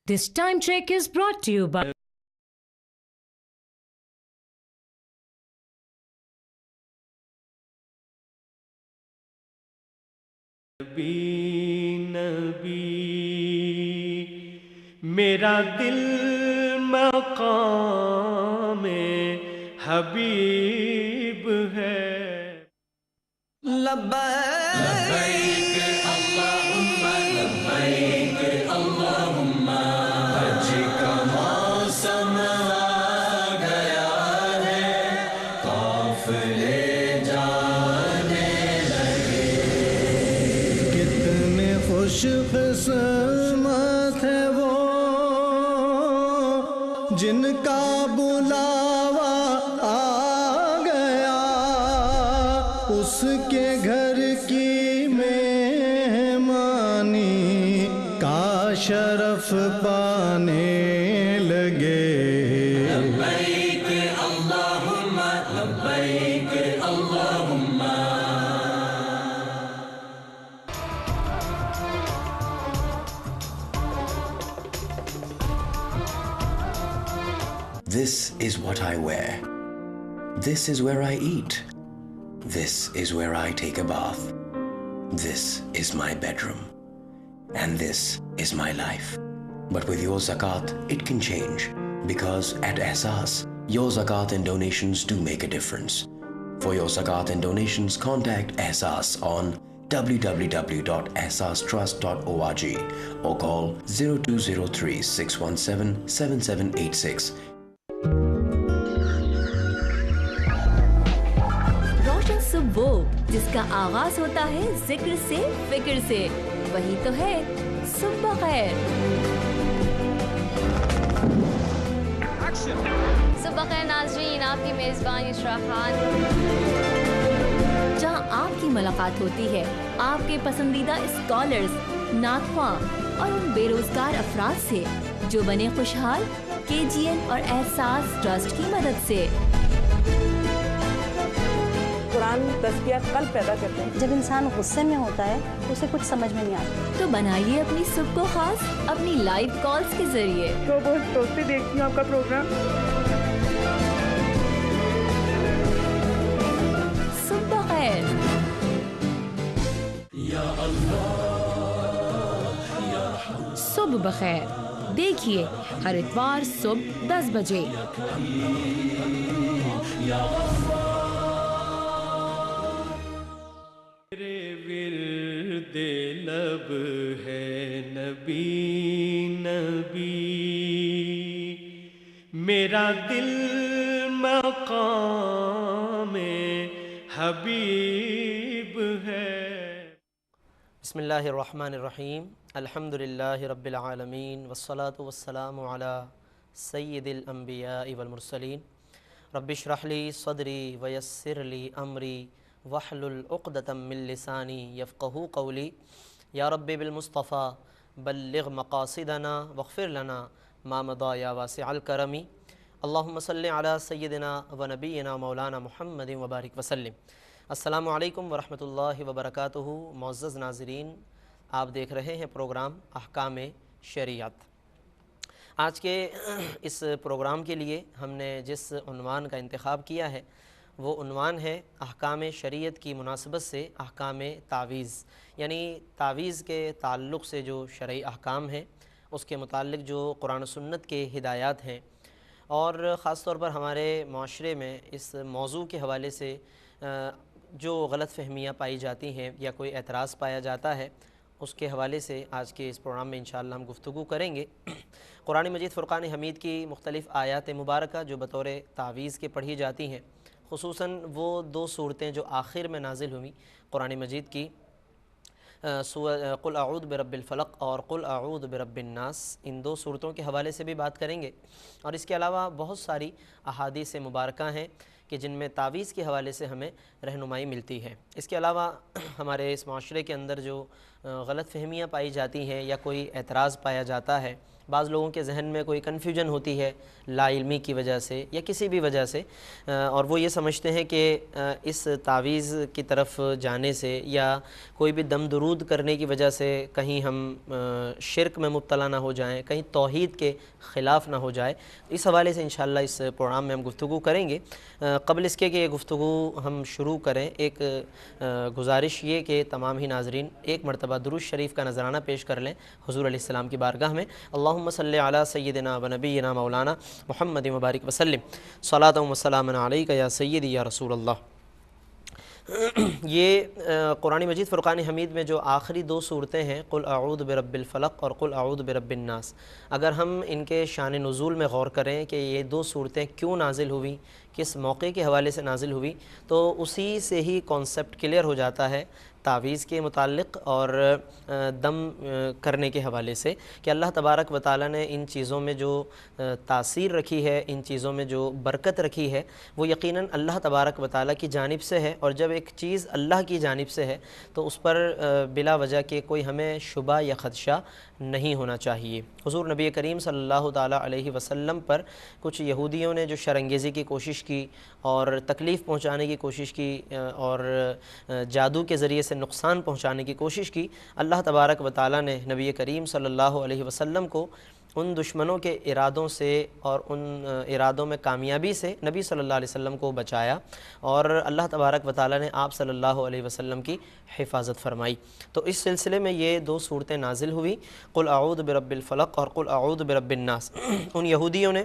This time check is brought to you by نبی نبی میرا دل مقام حبیب ہے لبیک اللہم لبیک اللہم حج کا موسم آ گیا ہے قافلے جانے لگے کتنے خوش قسمت ہے وہ جن کا بلاوا آ گیا اس کے گھر کی مہمانی کا شرف پانے لگے لبیک اللہم لبیک اللہم This is what I wear. This is where I eat. This is where I take a bath. This is my bedroom. And this is my life. But with your zakat, it can change. Because at Ehsaas, your zakat and donations do make a difference. For your zakat and donations, contact Ehsaas on www.ehsaastrust.org or call 0203 617 7786. روشن صبح وہ جس کا آغاز ہوتا ہے ذکر سے فکر سے، وہی تو ہے صبح خیر۔ صبح خیر ناظرین، آپ کی میزبان یسرا خان، جہاں آپ کی ملاقات ہوتی ہے آپ کے پسندیدہ اسکالرز، ناتخواں اور ان بے روزگار افراد سے جو بنے خوشحال KGN اور احساس ٹرسٹ کی مدد سے۔ قرآن تزکیہ قلب پیدا کرتے ہیں۔ جب انسان غصے میں ہوتا ہے تو اسے کچھ سمجھ میں نہیں آتا۔ تو بنائیے اپنی صبح کو خاص اپنی لائیو کالز کے ذریعے۔ تو بہت دوستی دیکھتی ہوں آپ کا پروگرام۔ صبح خیر۔ صبح بخیر دیکھیے ہر اتوار صبح 10 بجے۔ میرے ورد لب ہے نبی نبی میرا دل مقام حبیب ہے۔ بسم اللہ الرحمن الرحیم، الحمدللہ رب العالمین والصلاة والسلام علی سید الانبیاء والمرسلین۔ رب اشرح لی صدری ویسر لی امری واحلل عقدۃ من لسانی یفقہوا قولی۔ یا رب بالمصطفیٰ بلغ مقاصدنا واغفر لنا ما مضی یا واسع الکرم۔ اللہم صلی علی سیدنا و نبینا مولانا محمد وبارک وسلم۔ السلام علیکم ورحمۃ اللہ وبرکاتہ۔ معزز ناظرین، آپ دیکھ رہے ہیں پروگرام احکام شریعت۔ آج کے اس پروگرام کے لیے ہم نے جس عنوان کا انتخاب کیا ہے وہ عنوان ہے احکام شریعت کی مناسبت سے احکام تعویذ، یعنی تعویذ کے تعلق سے جو شرعی احکام ہیں اس کے متعلق جو قرآن و سنت کے ہدایات ہیں، اور خاص طور پر ہمارے معاشرے میں اس موضوع کے حوالے سے جو غلط فہمیاں پائی جاتی ہیں یا کوئی اعتراض پایا جاتا ہے، اس کے حوالے سے آج کے اس پروگرام میں انشاءاللہ ہم گفتگو کریں گے۔ قرآن مجید فرقان حمید کی مختلف آیات مبارکہ جو بطور تعویذ کے پڑھی جاتی ہیں، خصوصاً وہ 2 صورتیں جو آخر میں نازل ہوئیں قرآن مجید کی، قل اعوذ برب الفلق اور قل اعوذ برب الناس، ان 2 صورتوں کے حوالے سے بھی بات کریں گے۔ اور اس کے علاوہ بہت ساری احادیث مبارکہ ہیں کہ جن میں تعویذ کے حوالے سے ہمیں رہنمائی ملتی ہے۔ اس کے علاوہ ہمارے اس معاشرے کے اندر جو غلط فہمیاں پائی جاتی ہیں یا کوئی اعتراض پایا جاتا ہے، بعض لوگوں کے ذہن میں کوئی کنفیوژن ہوتی ہے لا علمی کی وجہ سے یا کسی بھی وجہ سے، اور وہ یہ سمجھتے ہیں کہ اس تعویذ کی طرف جانے سے یا کوئی بھی دم درود کرنے کی وجہ سے کہیں ہم شرک میں مبتلا نہ ہو جائیں، کہیں توحید کے خلاف نہ ہو جائے۔ اس حوالے سے انشاءاللہ اس پروگرام میں ہم گفتگو کریں گے۔ قبل اس کے کہ یہ گفتگو ہم شروع کریں، ایک گزارش یہ کہ تمام ہی ناظرین ایک مرتبہ درود شریف کا نذرانہ پیش کر لیں حضور علیہ السلام کی بارگاہ میں۔ اللہم صلی علی سیدنا و نبینا مولانا محمد مبارک وسلم، صلاۃ و سلام علیک یا سیدی یا رسول اللہ۔ یہ قرآن مجید فرقان حمید میں جو آخری دو صورتیں ہیں، قل اعوذ برب الفلق اور قل اعوذ برب الناس، اگر ہم ان کے شان نزول میں غور کریں کہ یہ دو صورتیں کیوں نازل ہوئیں، کس موقع کے حوالے سے نازل ہوئی، تو اسی سے ہی کانسیپٹ کلیئر ہو جاتا ہے تعویذ کے متعلق اور دم کرنے کے حوالے سے، کہ اللہ تبارک و تعالیٰ نے ان چیزوں میں جو تاثیر رکھی ہے، ان چیزوں میں جو برکت رکھی ہے، وہ یقیناً اللہ تبارک و تعالیٰ کی جانب سے ہے، اور جب ایک چیز اللہ کی جانب سے ہے تو اس پر بلا وجہ کے کوئی ہمیں شبہ یا خدشہ نہیں ہونا چاہیے۔ حضور نبی کریم صلی اللہ تعالیٰ علیہ وسلم پر کچھ یہودیوں نے جو شرانگیزی کی کوشش کی اور تکلیف پہنچانے کی کوشش کی اور جادو کے ذریعے سے نقصان پہنچانے کی کوشش کی، اللہ تبارک و تعالیٰ نے نبی کریم صلی اللہ علیہ وسلم کو ان دشمنوں کے ارادوں سے اور ان ارادوں میں کامیابی سے نبی صلی اللہ علیہ وسلم کو بچایا، اور اللہ تبارک و تعالیٰ نے آپ صلی اللہ علیہ وسلم کی حفاظت فرمائی۔ تو اس سلسلے میں یہ دو صورتیں نازل ہوئی، قل اعوذ برب الفلق اور قل اعوذ برب الناس۔ ان یہودیوں نے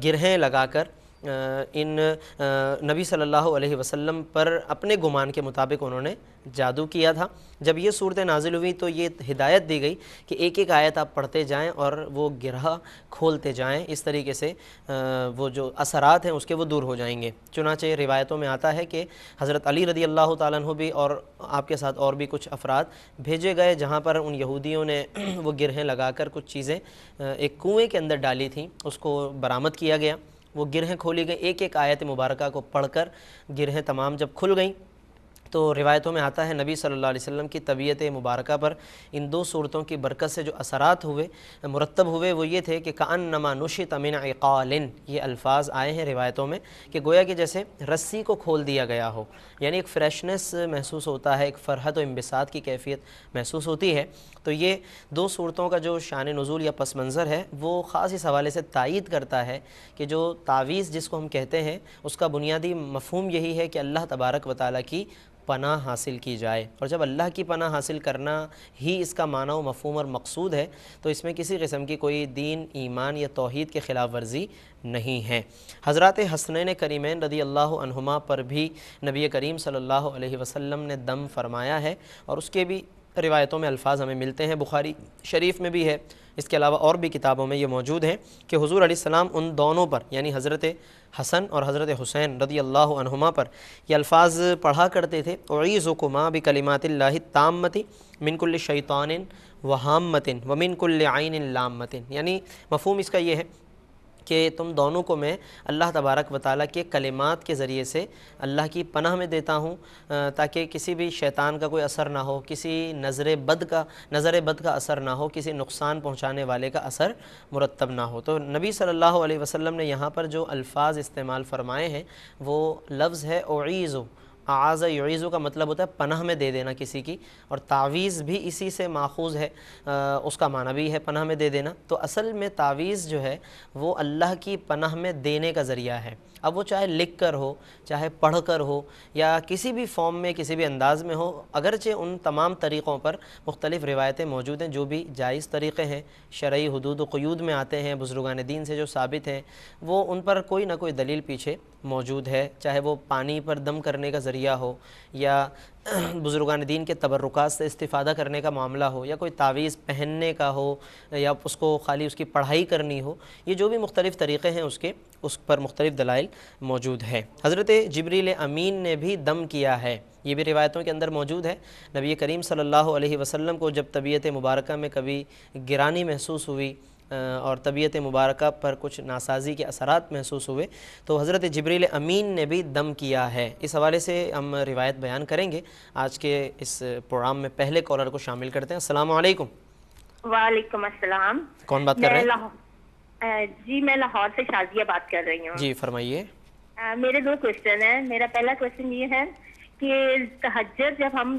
گرہیں لگا کر ان نبی صلی اللہ علیہ وسلم پر اپنے گمان کے مطابق انہوں نے جادو کیا تھا۔ جب یہ صورتیں نازل ہوئی تو یہ ہدایت دی گئی کہ ایک ایک آیت آپ پڑھتے جائیں اور وہ گرہ کھولتے جائیں، اس طریقے سے وہ جو اثرات ہیں اس کے وہ دور ہو جائیں گے۔ چنانچہ روایتوں میں آتا ہے کہ حضرت علی رضی اللہ تعالیٰ عنہ بھی اور آپ کے ساتھ اور بھی کچھ افراد بھیجے گئے، جہاں پر ان یہودیوں نے وہ گرہیں لگا کر کچھ چیزیں ایک کنویں کے اندر ڈالی تھیں، اس کو برآمد کیا گیا۔ وہ گرہیں کھولی گئیں، ایک ایک آیت مبارکہ کو پڑھ کر گرہیں تمام جب کھل گئیں تو روایتوں میں آتا ہے نبی صلی اللہ علیہ وسلم کی طبیعت مبارکہ پر ان دو صورتوں کی برکت سے جو اثرات ہوئے مرتب ہوئے وہ یہ تھے کہ کأنما نشط من عقال، یہ الفاظ آئے ہیں روایتوں میں کہ گویا کہ جیسے رسی کو کھول دیا گیا ہو، یعنی ایک فریشنس محسوس ہوتا ہے، ایک فرحت و انبساط کی کیفیت محسوس ہوتی ہے۔ تو یہ دو صورتوں کا جو شان نزول یا پس منظر ہے وہ خاص اس حوالے سے تائید کرتا ہے کہ جو تعویذ جس کو ہم کہتے ہیں اس کا بنیادی مفہوم یہی ہے کہ اللہ تبارک و تعالیٰ کی پناہ حاصل کی جائے، اور جب اللہ کی پناہ حاصل کرنا ہی اس کا معنی و مفہوم اور مقصود ہے تو اس میں کسی قسم کی کوئی دین، ایمان یا توحید کے خلاف ورزی نہیں ہے۔ حضرات حسنین کریمین رضی اللہ عنہما پر بھی نبی کریم صلی اللہ علیہ وسلم نے دم فرمایا ہے، اور اس کے بھی روایتوں میں الفاظ ہمیں ملتے ہیں، بخاری شریف میں بھی ہے، اس کے علاوہ اور بھی کتابوں میں یہ موجود ہیں کہ حضور علیہ السلام ان دونوں پر یعنی حضرت حسن اور حضرت حسین رضی اللہ عنہما پر یہ الفاظ پڑھا کرتے تھے، اعیذکما بکلمات اللہ التامۃ من کل شیطان وہامۃ ومن کل عین لامۃ، یعنی مفہوم اس کا یہ ہے کہ تم دونوں کو میں اللہ تبارک و تعالیٰ کے کلمات کے ذریعے سے اللہ کی پناہ میں دیتا ہوں تاکہ کسی بھی شیطان کا کوئی اثر نہ ہو، کسی نظر بد کا اثر نہ ہو، کسی نقصان پہنچانے والے کا اثر مرتب نہ ہو۔ تو نبی صلی اللہ علیہ وسلم نے یہاں پر جو الفاظ استعمال فرمائے ہیں وہ لفظ ہے اعیذ۔ اعاذ یعیذ کا مطلب ہوتا ہے پناہ میں دے دینا کسی کی، اور تعویذ بھی اسی سے ماخوذ ہے، اس کا معنی بھی ہے پناہ میں دے دینا۔ تو اصل میں تعویذ جو ہے وہ اللہ کی پناہ میں دینے کا ذریعہ ہے، اب وہ چاہے لکھ کر ہو، چاہے پڑھ کر ہو، یا کسی بھی فارم میں کسی بھی انداز میں ہو، اگرچہ ان تمام طریقوں پر مختلف روایتیں موجود ہیں جو بھی جائز طریقے ہیں، شرعی حدود و قیود میں آتے ہیں، بزرگان دین سے جو ثابت ہیں وہ ان پر کوئی نہ کوئی دلیل پیچھے موجود ہے، چاہے وہ پانی پر دم کرنے کا ذریعہ ہو یا بزرگان دین کے تبرکات سے استفادہ کرنے کا معاملہ ہو، یا کوئی تعویذ پہننے کا ہو، یا اس کو خالی اس کی پڑھائی کرنی ہو، یہ جو بھی مختلف طریقے ہیں اس پر مختلف دلائل موجود ہے۔ حضرت جبریل امین نے بھی دم کیا ہے، یہ بھی روایتوں کے اندر موجود ہے۔ نبی کریم صلی اللہ علیہ وسلم کو جب طبیعت مبارکہ میں کبھی گرانی محسوس ہوئی، اور طبیعت مبارکہ پر کچھ ناسازی کے اثرات محسوس ہوئے تو حضرت جبریل امین نے بھی دم کیا ہے. اس حوالے سے ہم روایت بیان کریں گے. آج کے اس پروگرام میں پہلے کالر کو شامل کرتے ہیں. السلام علیکم. وعلیکم السلام. کون بات کر رہے ہیں؟ جی میں لاہور سے شازیہ بات کر رہی ہوں. جی فرمائیے. میرے 2 کوشچن ہیں. میرا پہلا کوشچن یہ ہے کہ تہجد جب ہم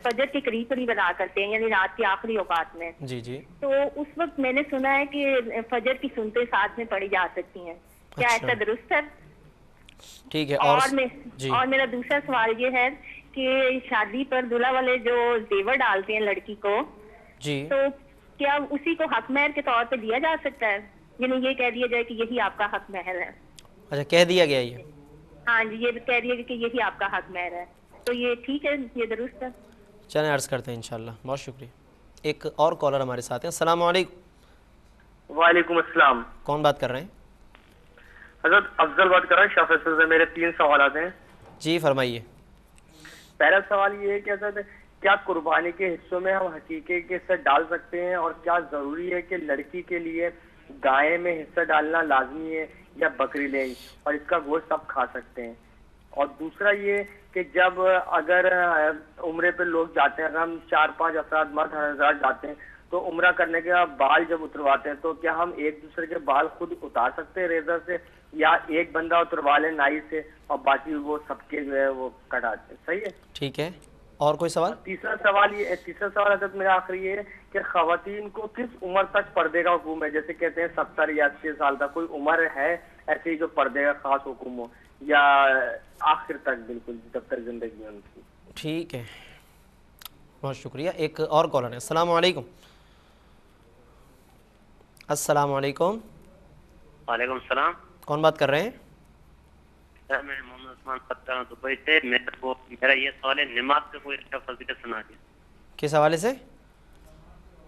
فجر کے قریب ادا کرتے ہیں یعنی رات کے آخری اوقات میں جی جی تو اس وقت میں نے سنا ہے کہ فجر کی سنتیں ساتھ میں پڑھی جا سکتی ہیں. کیا ایسا درست ہے؟ ٹھیک ہے. اور میرا دوسرا سوال یہ ہے کہ شادی پر دلہا والے جو زیور ڈالتے ہیں لڑکی کو جی تو کیا اسی کو حق مہر کے طور پہ دیا جا سکتا ہے؟ یعنی یہ کہہ دیا جائے کہ یہی آپ کا حق مہر ہے. اچھا کہہ دیا گیا یہ؟ ہاں جی یہ کہہ دیا گیا کہ یہی آپ کا حق مہر ہے. تو یہ ٹھیک ہے، یہ درست ہے؟ چلیں عرض کرتے ہیں انشاءاللہ. بہت شکریہ. ایک اور کالر ہمارے ساتھ ہیں. السلام علیکم. وعلیکم السلام. کون بات کر رہے ہیں؟ حضرت افضل بات کر رہا ہوں شاہ فیصل سے. میرے 3 سوالات ہیں. جی فرمائیے. پہلا سوال یہ ہے کہ حضرت کیا قربانی کے حصوں میں ہم حقیقے کے حصہ ڈال سکتے ہیں اور کیا ضروری ہے کہ لڑکی کے لیے گائے میں حصہ ڈالنا لازمی ہے یا بکری لیں اور اس کا گوشت آپ کھا سکتے ہیں؟ اور دوسرا یہ کہ جب اگر عمرے پہ لوگ جاتے ہیں، اگر ہم 4-5 افراد مرد حضرات جاتے ہیں تو عمرہ کرنے کے بعد بال جب اترواتے ہیں تو کیا ہم ایک دوسرے کے بال خود اتار سکتے ہیں ریزر سے یا ایک بندہ اتروا لے نائی سے اور باقی وہ سب کے جو ہے وہ کٹاتے ہیں؟ صحیح ہے. ٹھیک ہے. اور کوئی سوال؟ تیسرا سوال حضرت میرا آخری یہ ہے کہ خواتین کو کس عمر تک پردے کا حکم ہے؟ جیسے کہتے ہیں 70 یا 80 سال تک کوئی عمر ہے ایسی جو پردے کا خاص حکم ہو یا آخر تک بالکل جب تک زندگی ہے ان کی؟ ٹھیک ہے بہت شکریہ. ایک اور کالر ہے. السلام علیکم. السلام علیکم. وعلیکم السلام. کون بات کر رہے ہیں؟ سر میں محمد عثمان بات کر رہا ہوں دبئی سے. میرا یہ سوال ہے نماز کا کوئی اچھا فضیلت سنا دیں. کس حوالے سے؟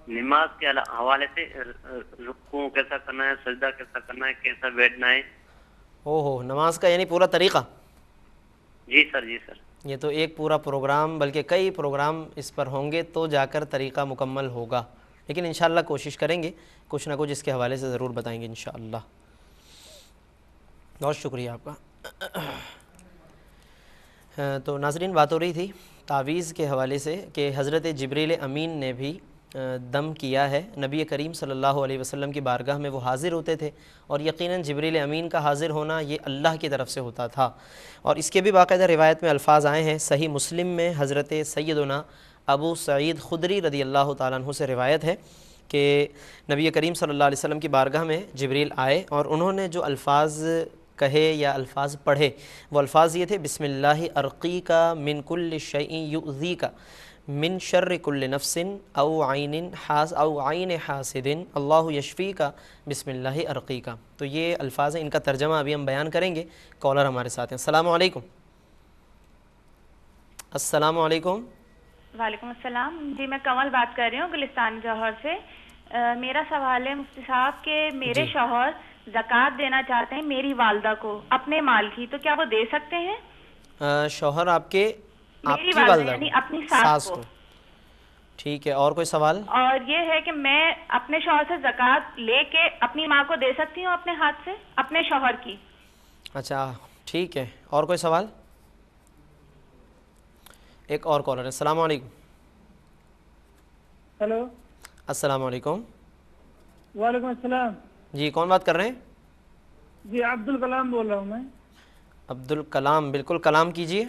نماز کے حوالے سے رکوع کیسا کرنا ہے، سجدہ کیسا کرنا ہے، کیسا بیٹھنا ہے. اوہو نماز کا یعنی پورا طریقہ؟ جی سر. جی سر. یہ تو ایک پورا پروگرام بلکہ کئی پروگرام اس پر ہوں گے تو جا کر طریقہ مکمل ہوگا، لیکن انشاءاللہ کوشش کریں گے کچھ نہ کچھ اس کے حوالے سے ضرور بتائیں گے انشاءاللہ. بہت شکریہ آپ کا. تو ناظرین بات ہو رہی تھی تعویذ کے حوالے سے کہ حضرت جبریل امین نے بھی دم کیا ہے. نبی کریم صلی اللہ علیہ وسلم کی بارگاہ میں وہ حاضر ہوتے تھے اور یقیناً جبریل امین کا حاضر ہونا یہ اللہ کی طرف سے ہوتا تھا. اور اس کے بھی باقاعدہ روایت میں الفاظ آئے ہیں. صحیح مسلم میں حضرت سیدنا ابو سعید خدری رضی اللہ تعالیٰ عنہ سے روایت ہے کہ نبی کریم صلی اللہ علیہ وسلم کی بارگاہ میں جبریل آئے اور انہوں نے جو الفاظ کہے یا الفاظ پڑھے وہ الفاظ یہ تھے: بسم اللہ ارقیک من کل شیء یؤذیک من شر کل نفس او عین حاسد اللہ یشفیک بسم اللہ ارقیک. تو یہ الفاظ ہیں، ان کا ترجمہ ابھی ہم بیان کریں گے. کالر ہمارے ساتھ ہیں. السلام علیکم. السلام علیکم. وعلیکم السلام. جی میں کمل بات کر رہی ہوں گلستان جوہر سے. میرا سوال ہے مفتی صاحب کہ میرے شوہر زکوٰۃ دینا چاہتے ہیں میری والدہ کو اپنے مال کی، تو کیا وہ دے سکتے ہیں؟ شوہر آپ کے میری والدہ یعنی اپنی ساس کو. ٹھیک ہے. اور کوئی سوال؟ اور یہ ہے کہ میں اپنے شوہر سے زکوٰۃ لے کے اپنی ماں کو دے سکتی ہوں اپنے ہاتھ سے اپنے شوہر کی؟ اچھا ٹھیک ہے. اور کوئی سوال؟ ایک اور کالر ہے. السلام علیکم. ہلو. السلام علیکم. وعلیکم السلام. جی کون بات کر رہے ہیں؟ جی عبد الکلام بول رہا ہوں میں. عبد الکلام. بالکل کلام کیجئے،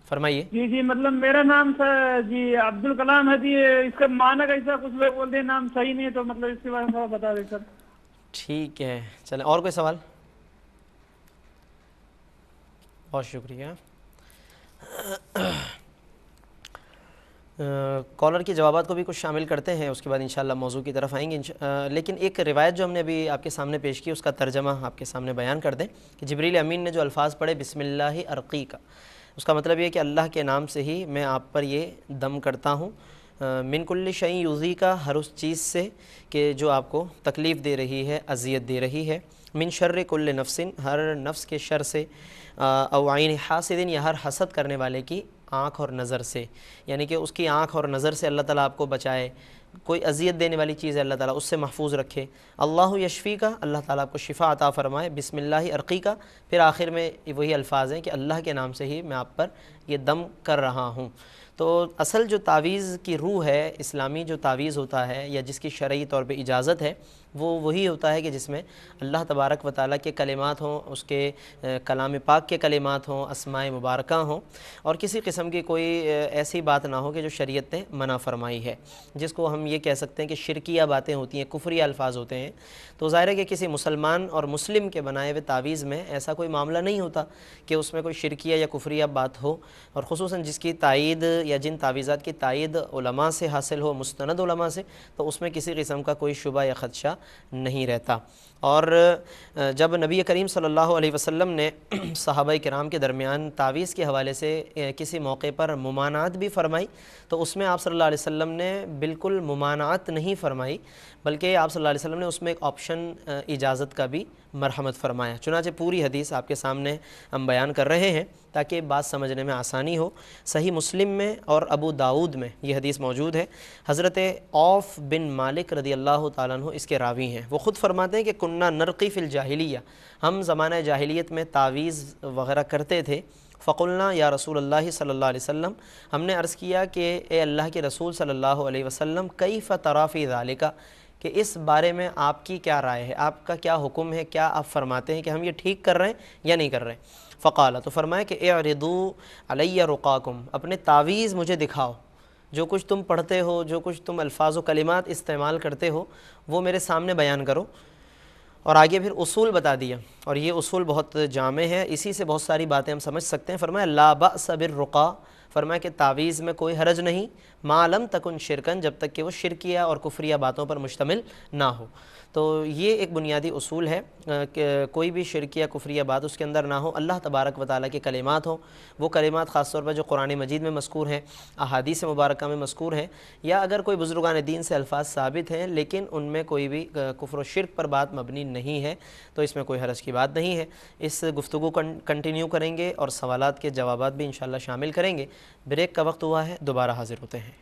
فرمائیے. جی مطلب میرا نام جی عبد الکلام ہے. جی اس کا معنی کیسا؟ کچھ لوگ بولتے ہیں نام صحیح نہیں ہے تو مطلب اس کے بارے میں بتا دیں سر. ٹھیک ہے چلیں. اور کوئی سوال؟ بہت شکریہ. کالر کے جوابات کو بھی کچھ شامل کرتے ہیں، اس کے بعد انشاءاللہ موضوع کی طرف آئیں گے. لیکن ایک روایت جو ہم نے ابھی آپ کے سامنے پیش کی اس کا ترجمہ آپ کے سامنے بیان کر دیں کہ جبریل امین نے جو الفاظ پڑھے بسم اللہ ارقیک، اس کا مطلب یہ کہ اللہ کے نام سے ہی میں آپ پر یہ دم کرتا ہوں. من کل شیء یؤذیک، ہر اس چیز سے کہ جو آپ کو تکلیف دے رہی ہے، اذیت دے رہی ہے. من شر کل نفس، ہر نفس کے شر سے. او عین حاسد، یا ہر حسد کرنے والے کی آنکھ اور نظر سے، یعنی کہ اس کی آنکھ اور نظر سے اللہ تعالیٰ آپ کو بچائے، کوئی اذیت دینے والی چیز ہے اللہ تعالیٰ اس سے محفوظ رکھے۔ اللہ یشفی کا، اللہ تعالیٰ آپ کو شفا عطا فرمائے۔ بسم اللہ ارقی کا، پھر آخر میں وہی الفاظ ہیں کہ اللہ کے نام سے ہی میں آپ پر یہ دم کر رہا ہوں۔ تو اصل جو تعویذ کی روح ہے، اسلامی جو تعویذ ہوتا ہے یا جس کی شرعی طور پہ اجازت ہے، وہ وہی ہوتا ہے کہ جس میں اللہ تبارک و تعالیٰ کے کلمات ہوں، اس کے کلام پاک کے کلمات ہوں، اسماء مبارکہ ہوں، اور کسی قسم کی کوئی ایسی بات نہ ہو کہ جو شریعت نے منع فرمائی ہے، جس کو ہم یہ کہہ سکتے ہیں کہ شرکیہ باتیں ہوتی ہیں، کفری الفاظ ہوتے ہیں۔ تو ظاہر ہے کہ کسی مسلمان اور مسلم کے بنائے ہوئے تعویذ میں ایسا کوئی معاملہ نہیں ہوتا کہ اس میں کوئی شرکیہ یا کفریہ بات ہو، اور خصوصاً جس کی تائید یا جن تعویذات کی تائید علماء سے حاصل ہو، مستند علماء سے، تو اس میں کسی قسم کا کوئی شبہ یا خدشہ نہیں رہتا۔ اور جب نبی کریم صلی اللہ علیہ وسلم نے صحابہ کرام کے درمیان تعویذ کے حوالے سے کسی موقع پر ممانعت بھی فرمائی، تو اس میں آپ صلی اللہ علیہ وسلم نے بالکل ممانعت نہیں فرمائی، بلکہ آپ صلی اللہ علیہ وسلم نے اس میں ایک آپشن اجازت کا بھی مرحمت فرمایا۔ چنانچہ پوری حدیث آپ کے سامنے ہم بیان کر رہے ہیں تاکہ بات سمجھنے میں آسانی ہو۔ صحیح مسلم میں اور ابو داؤد میں یہ حدیث موجود ہے۔ حضرت عوف بن مالک رضی اللہ تعالیٰ عنہ اس کے راوی ہیں۔ وہ خود فرماتے ہیں کہ کننا نرقی فی الجاہلیہ، ہم زمانہ جاہلیت میں تعویذ وغیرہ کرتے تھے۔ فقلنا یا رسول اللہ صلی اللہ علیہ وسلم، ہم نے عرض کیا کہ اے اللہ کے رسول صلی اللہ علیہ وسلم، کیف تری فی ذالک، کہ اس بارے میں آپ کی کیا رائے ہے، آپ کا کیا حکم ہے، کیا آپ فرماتے ہیں کہ ہم یہ ٹھیک کر رہے ہیں یا نہیں کر رہے ہیں؟ فقال، تو فرمایا کہ اعرضوا علی رقاکم، اپنے تعویذ مجھے دکھاؤ، جو کچھ تم پڑھتے ہو، جو کچھ تم الفاظ و کلمات استعمال کرتے ہو، وہ میرے سامنے بیان کرو۔ اور آگے پھر اصول بتا دیا، اور یہ اصول بہت جامع ہے، اسی سے بہت ساری باتیں ہم سمجھ سکتے ہیں۔ فرمایا لا بأس بالرقا، فرمایا کہ تعویذ میں کوئی حرج نہیں، ما لم تکن شرکن، جب تک کہ وہ شرکیہ اور کفریہ باتوں پر مشتمل نہ ہو۔ تو یہ ایک بنیادی اصول ہے کہ کوئی بھی شرکیہ کفریہ بات اس کے اندر نہ ہو، اللہ تبارک و تعالیٰ کے کلمات ہوں، وہ کلمات خاص طور پر جو قرآن مجید میں مذکور ہیں، احادیث مبارکہ میں مذکور ہیں، یا اگر کوئی بزرگان دین سے الفاظ ثابت ہیں لیکن ان میں کوئی بھی کفر و شرک پر بات مبنی نہیں ہے، تو اس میں کوئی حرج کی بات نہیں ہے۔ اس گفتگو کو کنٹینیو کریں گے اور سوالات کے جوابات بھی انشاءاللہ شامل کریں گے۔ بریک کا وقت ہوا ہے، دوبارہ حاضر ہوتے ہیں۔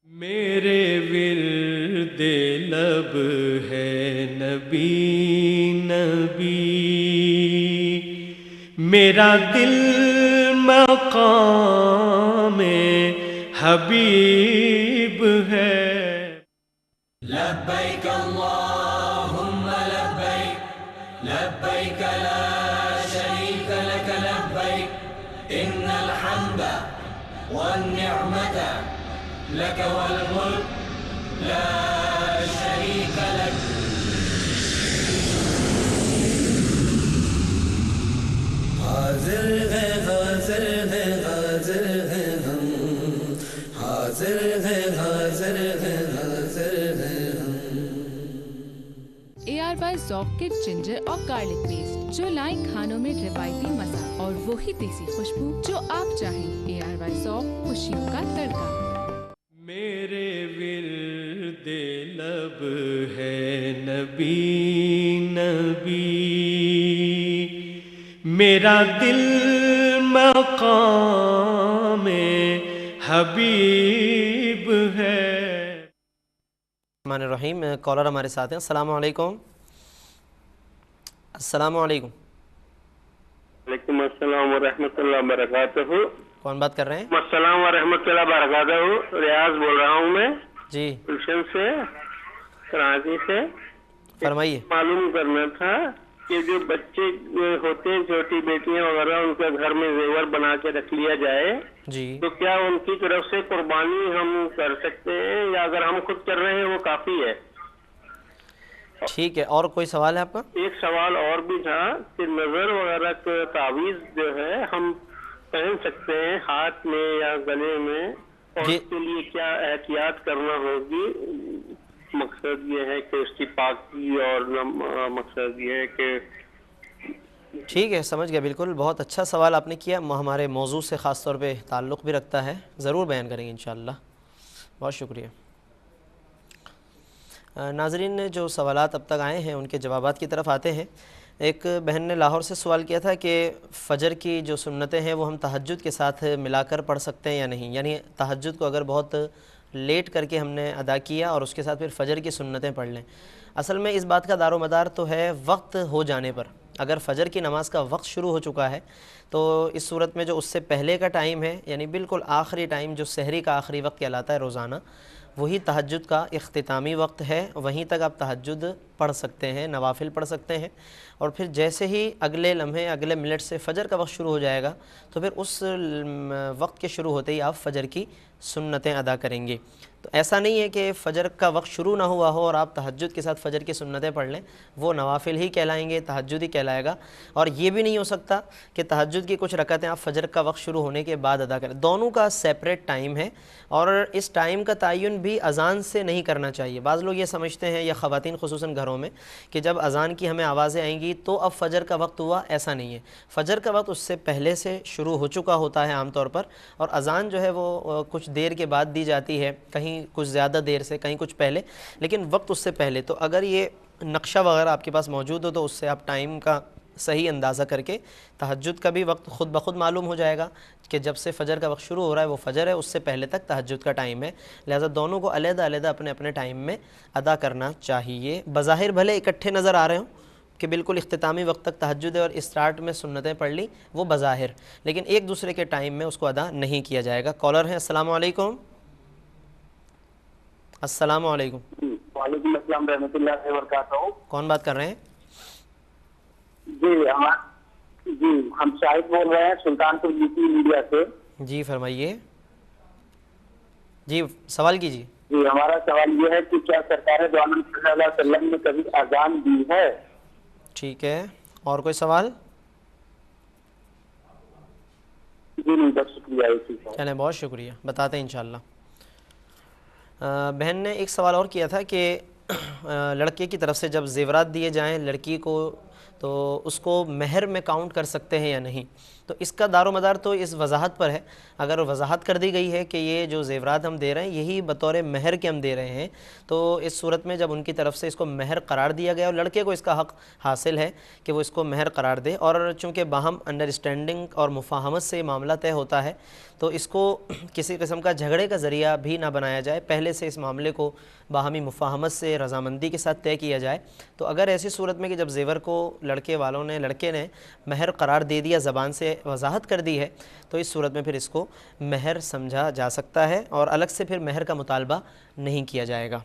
میرے ورد لب ہے نبی نبی، میرا دل مقام حبیب ہے۔ لبیک اللہم لبیک، لبیک لا شریک لک لبیک، ان الحمد والنعمت لك والملك لا شريك لك۔ حاضر ہے حاضر ہے حاضر ہے ہم، حاضر ہے حاضر ہے حاضر ہے ہم۔ ARY ذوق کے جنجر اور گارلک پیسٹ جو لائیں کھانوں میں روایتی مزہ اور وہی دیسی خوشبو جو آپ چاہیں۔ ARY ذوق خوشیوں کا تڑکا۔ میرے ورد لب ہے نبی نبی، میرا دل مقام حبیب ہے۔ الرحمن الرحیم، کالر ہمارے ساتھ ہیں۔ السلام علیکم۔ السلام علیکم۔ وعلیکم السلام ورحمۃ اللہ وبرکاتہ۔ کون بات کر رہے ہیں؟ السلام ورحمۃ اللہ وبرکاتہ، ریاض بول رہا ہوں میں جی، گلشن سے، کراچی سے۔ فرمائیے۔ معلوم کرنا تھا کہ جو بچے ہوتے ہیں، چھوٹی بیٹیاں وغیرہ، ان کے گھر میں زیور بنا کے رکھ لیا جائے جی، تو کیا ان کی طرف سے قربانی ہم کر سکتے ہیں، یا اگر ہم خود کر رہے ہیں وہ کافی ہے؟ ٹھیک ہے، اور کوئی سوال ہے آپ کا؟ ایک سوال اور بھی تھا کہ نظر وغیرہ کا تعویذ جو ہے ہم پہن سکتے ہیں ہاتھ میں یا گلے میں، اور اس کے لیے کیا احتیاط کرنا ہوگی؟ مقصد یہ ہے کہ اس کی پاکی، اور مقصد یہ ہے کہ ٹھیک ہے، سمجھ گیا بالکل۔ بہت اچھا سوال آپ نے کیا، ہمارے موضوع سے خاص طور پہ تعلق بھی رکھتا ہے، ضرور بیان کریں گے انشاءاللہ۔ بہت شکریہ۔ ناظرین، جو سوالات اب تک آئے ہیں ان کے جوابات کی طرف آتے ہیں۔ ایک بہن نے لاہور سے سوال کیا تھا کہ فجر کی جو سنتیں ہیں وہ ہم تہجد کے ساتھ ملا کر پڑھ سکتے ہیں یا نہیں، یعنی تہجد کو اگر بہت لیٹ کر کے ہم نے ادا کیا اور اس کے ساتھ پھر فجر کی سنتیں پڑھ لیں۔ اصل میں اس بات کا دار و مدار تو ہے وقت ہو جانے پر۔ اگر فجر کی نماز کا وقت شروع ہو چکا ہے تو اس صورت میں جو اس سے پہلے کا ٹائم ہے، یعنی بالکل آخری ٹائم جو سحری کا آخری وقت کہلاتا ہے روزانہ، وہی تہجد کا اختتامی وقت ہے، وہیں تک آپ تہجد پڑھ سکتے ہیں، نوافل پڑھ سکتے ہیں، اور پھر جیسے ہی اگلے لمحے اگلے منٹ سے فجر کا وقت شروع ہو جائے گا تو پھر اس وقت کے شروع ہوتے ہی آپ فجر کی سنتیں ادا کریں گے۔ تو ایسا نہیں ہے کہ فجر کا وقت شروع نہ ہوا ہو اور آپ تہجد کے ساتھ فجر کی سنتیں پڑھ لیں، وہ نوافل ہی کہلائیں گے، تہجد ہی کہلائے گا۔ اور یہ بھی نہیں ہو سکتا کہ تہجد کی کچھ رکعتیں آپ فجر کا وقت شروع ہونے کے بعد ادا کریں، دونوں کا سیپریٹ ٹائم ہے، اور اس ٹائم کا تعین بھی اذان سے نہیں کرنا چاہیے۔ بعض لوگ یہ سمجھتے ہیں، یا خواتین خصوصاً گھروں میں، کہ جب اذان کی ہمیں آوازیں آئیں گی تو اب فجر کا وقت ہوا، ایسا نہیں ہے۔ فجر کا وقت اس سے پہلے سے شروع ہو چکا ہوتا ہے عام طور پر، اور اذان جو ہے وہ کچھ دیر کے بعد دی جاتی ہے، کہیں کچھ زیادہ دیر سے، کہیں کچھ پہلے، لیکن وقت اس سے پہلے۔ تو اگر یہ نقشہ وغیرہ آپ کے پاس موجود ہو تو اس سے آپ ٹائم کا صحیح اندازہ کر کے تہجد کا بھی وقت خود بخود معلوم ہو جائے گا کہ جب سے فجر کا وقت شروع ہو رہا ہے وہ فجر ہے، اس سے پہلے تک تہجد کا ٹائم ہے، لہذا دونوں کو علیحدہ علیحدہ اپنے اپنے ٹائم میں ادا کرنا چاہیے۔ بظاہر بھلے اکٹھے نظر آ رہے ہوں کہ بالکل اختتامی وقت تک تہجد ہے اور اسٹارٹ میں سنتیں پڑھ لی، وہ بظاہر، لیکن ایک دوسرے کے ٹائم میں اس کو ادا نہیں کیا جائے گا۔ کالر ہیں، السلام علیکم۔ السلام علیکم۔ وعلیکم السلام رحمۃ اللہ وبرکاتہ۔ کون بات کر رہے ہیں؟ جی ہم شاہد بول رہے ہیں سلطان پور یو پی انڈیا سے۔ جی فرمائیے، جی سوال کیجیے۔ جی ہمارا سوال یہ ہے کہ کیا سرکار دو عالم صلی اللہ علیہ وسلم نے کبھی اذان دی ہے؟ ٹھیک ہے، اور کوئی سوال؟ جی نہیں بس شکریہ۔ چلیں بہت شکریہ، بتاتے ہیں انشاءاللہ۔ بہن نے ایک سوال اور کیا تھا کہ لڑکے کی طرف سے جب زیورات دیے جائیں لڑکی کو تو اس کو مہر میں کاؤنٹ کر سکتے ہیں یا نہیں، تو اس کا دار و مدار تو اس وضاحت پر ہے۔ اگر وضاحت کر دی گئی ہے کہ یہ جو زیورات ہم دے رہے ہیں یہی بطور مہر کے ہم دے رہے ہیں، تو اس صورت میں جب ان کی طرف سے اس کو مہر قرار دیا گیا اور لڑکے کو اس کا حق حاصل ہے کہ وہ اس کو مہر قرار دے، اور چونکہ باہم انڈرسٹینڈنگ اور مفاہمت سے معاملہ طے ہوتا ہے تو اس کو کسی قسم کا جھگڑے کا ذریعہ بھی نہ بنایا جائے، پہلے سے اس معاملے کو باہمی مفاہمت سے رضامندی کے ساتھ طے کیا جائے۔ تو اگر ایسی صورت میں کہ جب زیور کو لڑکے نے مہر قرار دے دیا، زبان سے وضاحت کر دی ہے، تو اس صورت میں پھر اس کو مہر سمجھا جا سکتا ہے اور الگ سے پھر مہر کا مطالبہ نہیں کیا جائے گا۔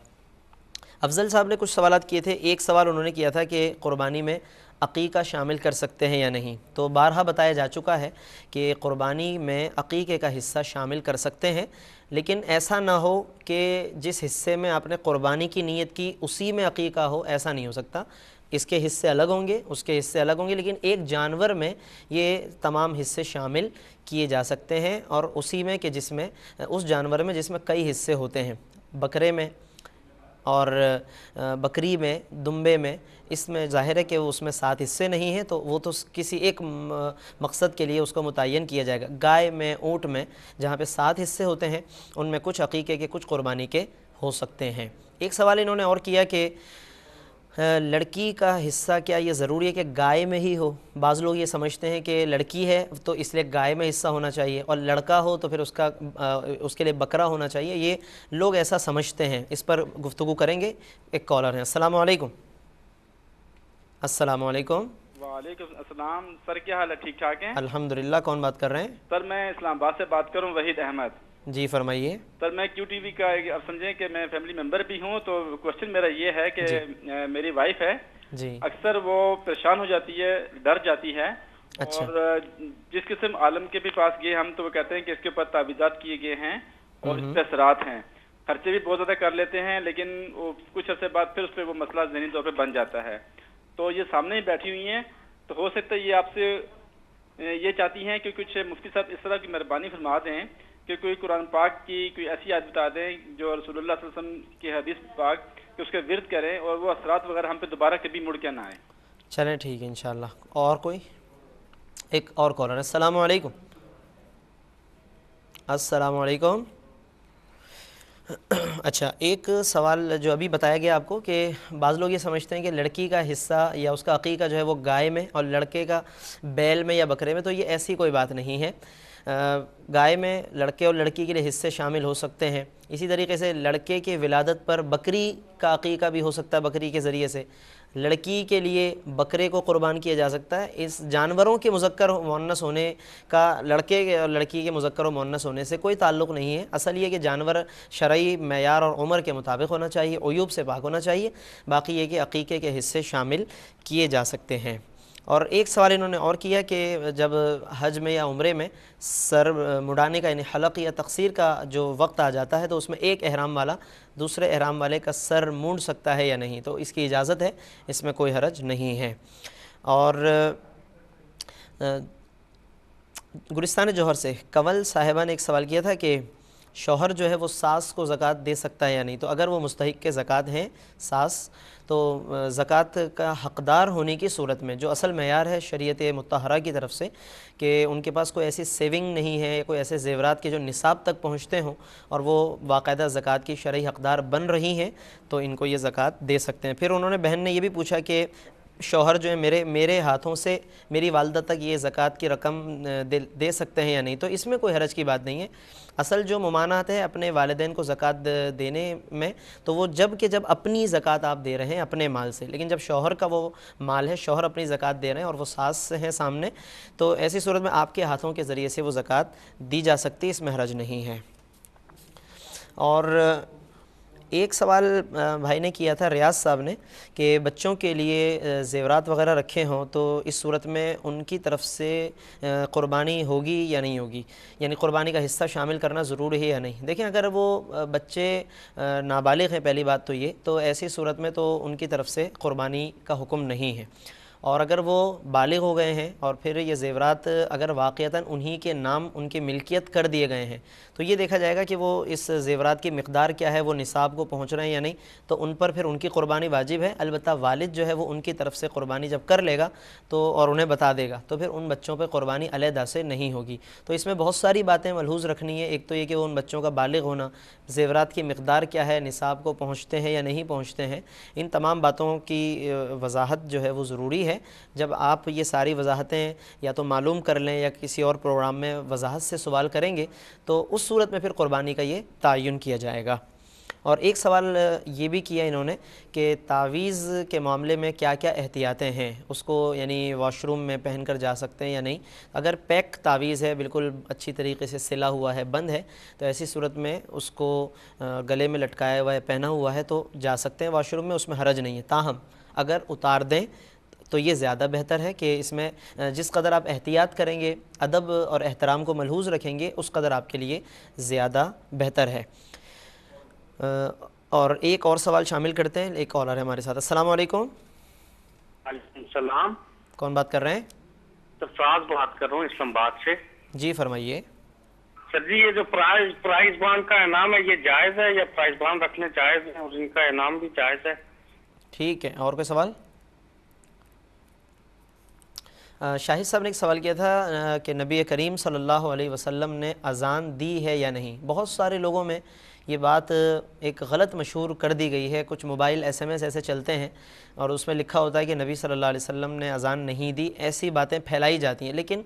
افضل صاحب نے کچھ سوالات کیے تھے۔ ایک سوال انہوں نے کیا تھا کہ قربانی میں عقیقہ شامل کر سکتے ہیں یا نہیں، تو بارہا بتایا جا چکا ہے کہ قربانی میں عقیقے کا حصہ شامل کر سکتے ہیں، لیکن ایسا نہ ہو کہ جس حصے میں آپ نے قربانی کی نیت کی اسی میں عقیقہ ہو، ایسا نہیں ہو سکتا۔ اس کے حصے الگ ہوں گے، اس کے حصے الگ ہوں گے، لیکن ایک جانور میں یہ تمام حصے شامل کیے جا سکتے ہیں، اور اسی میں کہ جس میں اس جانور میں جس میں کئی حصے ہوتے ہیں، بکرے میں اور بکری میں، دمبے میں، اس میں ظاہر ہے کہ اس میں 7 حصے نہیں ہیں، تو وہ تو کسی ایک مقصد کے لیے اس کو متعین کیا جائے گا۔ گائے میں، اونٹ میں جہاں پہ 7 حصے ہوتے ہیں ان میں کچھ عقیقے کے کچھ قربانی کے ہو سکتے ہیں۔ ایک سوال انہوں نے اور کیا کہ لڑکی کا حصہ کیا یہ ضروری ہے کہ گائے میں ہی ہو؟ بعض لوگ یہ سمجھتے ہیں کہ لڑکی ہے تو اس لیے گائے میں حصہ ہونا چاہیے، اور لڑکا ہو تو پھر اس کے لیے بکرا ہونا چاہیے، یہ لوگ ایسا سمجھتے ہیں۔ اس پر گفتگو کریں گے۔ ایک کالر ہیں، السلام علیکم۔ السلام علیکم۔ وعلیکم السلام سر، کیا حال ہے؟ ٹھیک ٹھاک ہیں الحمدللہ۔ کون بات کر رہے ہیں؟ سر میں اسلام آباد سے بات کر رہا ہوں، وحید احمد۔ جی فرمائیے۔ سر میں کیو ٹی وی کا اب سمجھیں کہ میں فیملی ممبر بھی ہوں، تو کوشچن میرا یہ ہے کہ میری وائف ہے، اکثر وہ پریشان ہو جاتی ہے، ڈر جاتی ہے، اور جس قسم عالم کے بھی پاس گئے ہم تو وہ کہتے ہیں کہ اس کے اوپر تعویذات کیے گئے ہیں اور اس پہ اثرات ہیں، خرچے بھی بہت زیادہ کر لیتے ہیں، لیکن وہ کچھ عرصے بعد پھر اس پہ وہ مسئلہ ذہنی طور پہ بن جاتا ہے۔ تو یہ سامنے ہی بیٹھی ہوئی ہیں، تو ہو سکتا ہے یہ آپ سے یہ چاہتی ہیں کہ کچھ مفتی صاحب اس طرح کی مہربانی فرما دیں کہ کوئی قرآن پاک کی کوئی ایسی آیت بتا دیں جو رسول اللہ صلی اللہ علیہ وسلم کی حدیث پاک کہ اس کے ورد کریں اور وہ اثرات وغیرہ ہم پہ دوبارہ کبھی مڑ کے نہ آئے۔ چلیں ٹھیک ہے انشاءاللہ۔ اور کوئی؟ ایک اور کالر ہے، السلام علیکم۔ السلام علیکم۔ اچھا، ایک سوال جو ابھی بتایا گیا آپ کو کہ بعض لوگ یہ سمجھتے ہیں کہ لڑکی کا حصہ یا اس کا عقیقہ جو ہے وہ گائے میں اور لڑکے کا بیل میں یا بکرے میں، تو یہ ایسی کوئی بات نہیں ہے۔ گائے میں لڑکے اور لڑکی کے لیے حصے شامل ہو سکتے ہیں، اسی طریقے سے لڑکے کے ولادت پر بکری کا عقیقہ بھی ہو سکتا ہے، بکری کے ذریعے سے لڑکی کے لیے بکرے کو قربان کیا جا سکتا ہے۔ اس جانوروں کے مذکر و مؤنث ہونے کا لڑکے اور لڑکی کے مذکر و مؤنث ہونے سے کوئی تعلق نہیں ہے۔ اصل یہ کہ جانور شرعی معیار اور عمر کے مطابق ہونا چاہیے، عیوب سے پاک ہونا چاہیے، باقی یہ کہ عقیقے کے حصے شامل کیے جا سکتے ہیں۔ اور ایک سوال انہوں نے اور کیا کہ جب حج میں یا عمرے میں سر مڈانے کا یعنی حلق یا تقصیر کا جو وقت آ جاتا ہے تو اس میں ایک احرام والا دوسرے احرام والے کا سر مونڈ سکتا ہے یا نہیں، تو اس کی اجازت ہے، اس میں کوئی حرج نہیں ہے۔ اور گلستان جوہر سے کنول صاحبہ نے ایک سوال کیا تھا کہ شوہر جو ہے وہ ساس کو زکوٰۃ دے سکتا ہے یا نہیں، تو اگر وہ مستحق کے زکوٰۃ ہیں ساس، تو زکوٰۃ کا حقدار ہونے کی صورت میں جو اصل معیار ہے شریعت مطہرہ کی طرف سے کہ ان کے پاس کوئی ایسی سیونگ نہیں ہے، کوئی ایسے زیورات کے جو نصاب تک پہنچتے ہوں اور وہ باقاعدہ زکوٰۃ کی شرعی حقدار بن رہی ہیں، تو ان کو یہ زکوٰۃ دے سکتے ہیں۔ پھر انہوں نے بہن نے یہ بھی پوچھا کہ شوہر جو ہے میرے ہاتھوں سے میری والدہ تک یہ زکوٰۃ کی رقم دے سکتے ہیں یا نہیں، تو اس میں کوئی حرج کی بات نہیں ہے۔ اصل جو ممانعت ہے اپنے والدین کو زکوٰۃ دینے میں، تو وہ جب اپنی زکوٰۃ آپ دے رہے ہیں اپنے مال سے، لیکن جب شوہر کا وہ مال ہے، شوہر اپنی زکوٰۃ دے رہے ہیں اور وہ ساس ہیں سامنے، تو ایسی صورت میں آپ کے ہاتھوں کے ذریعے سے وہ زکوٰۃ دی جا سکتی، اس میں حرج نہیں ہے۔ اور ایک سوال بھائی نے کیا تھا ریاض صاحب نے کہ بچوں کے لیے زیورات وغیرہ رکھے ہوں تو اس صورت میں ان کی طرف سے قربانی ہوگی یا نہیں ہوگی، یعنی قربانی کا حصہ شامل کرنا ضروری ہے یا نہیں۔ دیکھیں اگر وہ بچے نابالغ ہیں، پہلی بات تو یہ، تو ایسی صورت میں تو ان کی طرف سے قربانی کا حکم نہیں ہے، اور اگر وہ بالغ ہو گئے ہیں اور پھر یہ زیورات اگر واقعتاً انہی کے نام ان کی ملکیت کر دیے گئے ہیں تو یہ دیکھا جائے گا کہ وہ اس زیورات کی مقدار کیا ہے، وہ نصاب کو پہنچ رہے ہیں یا نہیں، تو ان پر پھر ان کی قربانی واجب ہے۔ البتہ والد جو ہے وہ ان کی طرف سے قربانی جب کر لے گا تو اور انہیں بتا دے گا تو پھر ان بچوں پہ قربانی علیحدہ سے نہیں ہوگی۔ تو اس میں بہت ساری باتیں ملحوظ رکھنی ہے، ایک تو یہ کہ وہ ان بچوں کا بالغ ہونا، زیورات کی مقدار کیا ہے، نصاب کو پہنچتے ہیں یا نہیں پہنچتے ہیں، ان تمام باتوں کی وضاحت جو ہے وہ ضروری ہے۔ جب آپ یہ ساری وضاحتیں یا تو معلوم کر لیں یا کسی اور پروگرام میں وضاحت سے سوال کریں گے تو اس صورت میں پھر قربانی کا یہ تعین کیا جائے گا۔ اور ایک سوال یہ بھی کیا انہوں نے کہ تعویذ کے معاملے میں کیا کیا احتیاطیں ہیں، اس کو یعنی واش روم میں پہن کر جا سکتے ہیں یا نہیں۔ اگر پیک تعویذ ہے، بالکل اچھی طریقے سے سلا ہوا ہے، بند ہے، تو ایسی صورت میں اس کو گلے میں لٹکایا ہوا ہے، پہنا ہوا ہے تو جا سکتے ہیں واش روم میں، اس میں حرج نہیں ہے۔ تاہم اگر اتار دیں تو یہ زیادہ بہتر ہے کہ اس میں جس قدر آپ احتیاط کریں گے، ادب اور احترام کو ملحوظ رکھیں گے، اس قدر آپ کے لیے زیادہ بہتر ہے۔ اور ایک اور سوال شامل کرتے ہیں، ایک کالر ہے ہمارے ساتھ۔ السلام علیکم۔ وعلیکم السلام۔ کون بات کر رہے ہیں؟ سرفراز بات کر رہا ہوں اسلام آباد سے۔ جی فرمائیے۔ سر جی یہ جو پرائز بانڈ کا انعام ہے یہ جائز ہے یا پرائز بانڈ رکھنے جائز ہے اور ان کا انعام بھی جائز ہے؟ ٹھیک ہے، اور کوئی سوال؟ شاہد صاحب نے ایک سوال کیا تھا کہ نبی کریم صلی اللہ علیہ وسلم نے اذان دی ہے یا نہیں۔ بہت سارے لوگوں میں یہ بات ایک غلط مشہور کر دی گئی ہے، کچھ موبائل ایس ایم ایس ایسے چلتے ہیں اور اس میں لکھا ہوتا ہے کہ نبی صلی اللہ علیہ وسلم نے اذان نہیں دی، ایسی باتیں پھیلائی جاتی ہیں، لیکن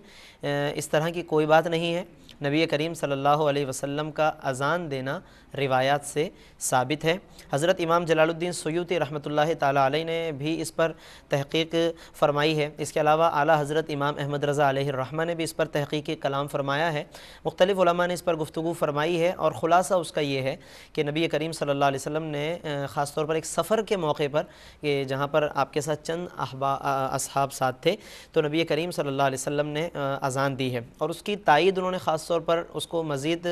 اس طرح کی کوئی بات نہیں ہے۔ نبی کریم صلی اللہ علیہ وسلم کا اذان دینا روایات سے ثابت ہے۔ حضرت امام جلال الدین سیوطی رحمۃ اللہ تعالیٰ علیہ نے بھی اس پر تحقیق فرمائی ہے۔ اس کے علاوہ اعلیٰ حضرت امام احمد رضا علیہ الرحمہ نے بھی اس پر تحقیقی کلام فرمایا ہے، مختلف علماء نے اس پر گفتگو فرمائی ہے، اور خلاصہ اس کا یہ ہے کہ نبی کریم صلی اللہ علیہ وسلم نے خاص طور پر ایک سفر کے موقع پر کہ جہاں پر آپ کے ساتھ چند اصحاب ساتھ تھے تو نبی کریم صلی اللہ علیہ وسلم نے اذان دی ہے، اور اس کی تائید انہوں نے خاص طور پر اس کو مزید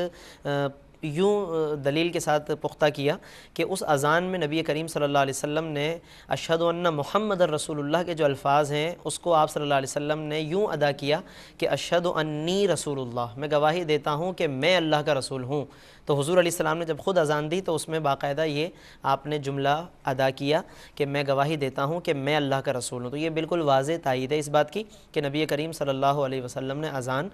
یوں دلیل کے ساتھ پختہ کیا کہ اس اذان میں نبی کریم صلی اللہ علیہ وسلم نے اشہد ان محمد رسول اللہ کے جو الفاظ ہیں اس کو آپ صلی اللہ علیہ وسلم نے یوں ادا کیا کہ اشہد انی رسول اللہ، میں گواہی دیتا ہوں کہ میں اللہ کا رسول ہوں۔ تو حضور علیہ السلام نے جب خود اذان دی تو اس میں باقاعدہ یہ آپ نے جملہ ادا کیا کہ میں گواہی دیتا ہوں کہ میں اللہ کا رسول ہوں. تو یہ بالکل واضح تائید ہے اس بات کی کہ نبی کریم صلی اللہ علیہ وسلم نے اذان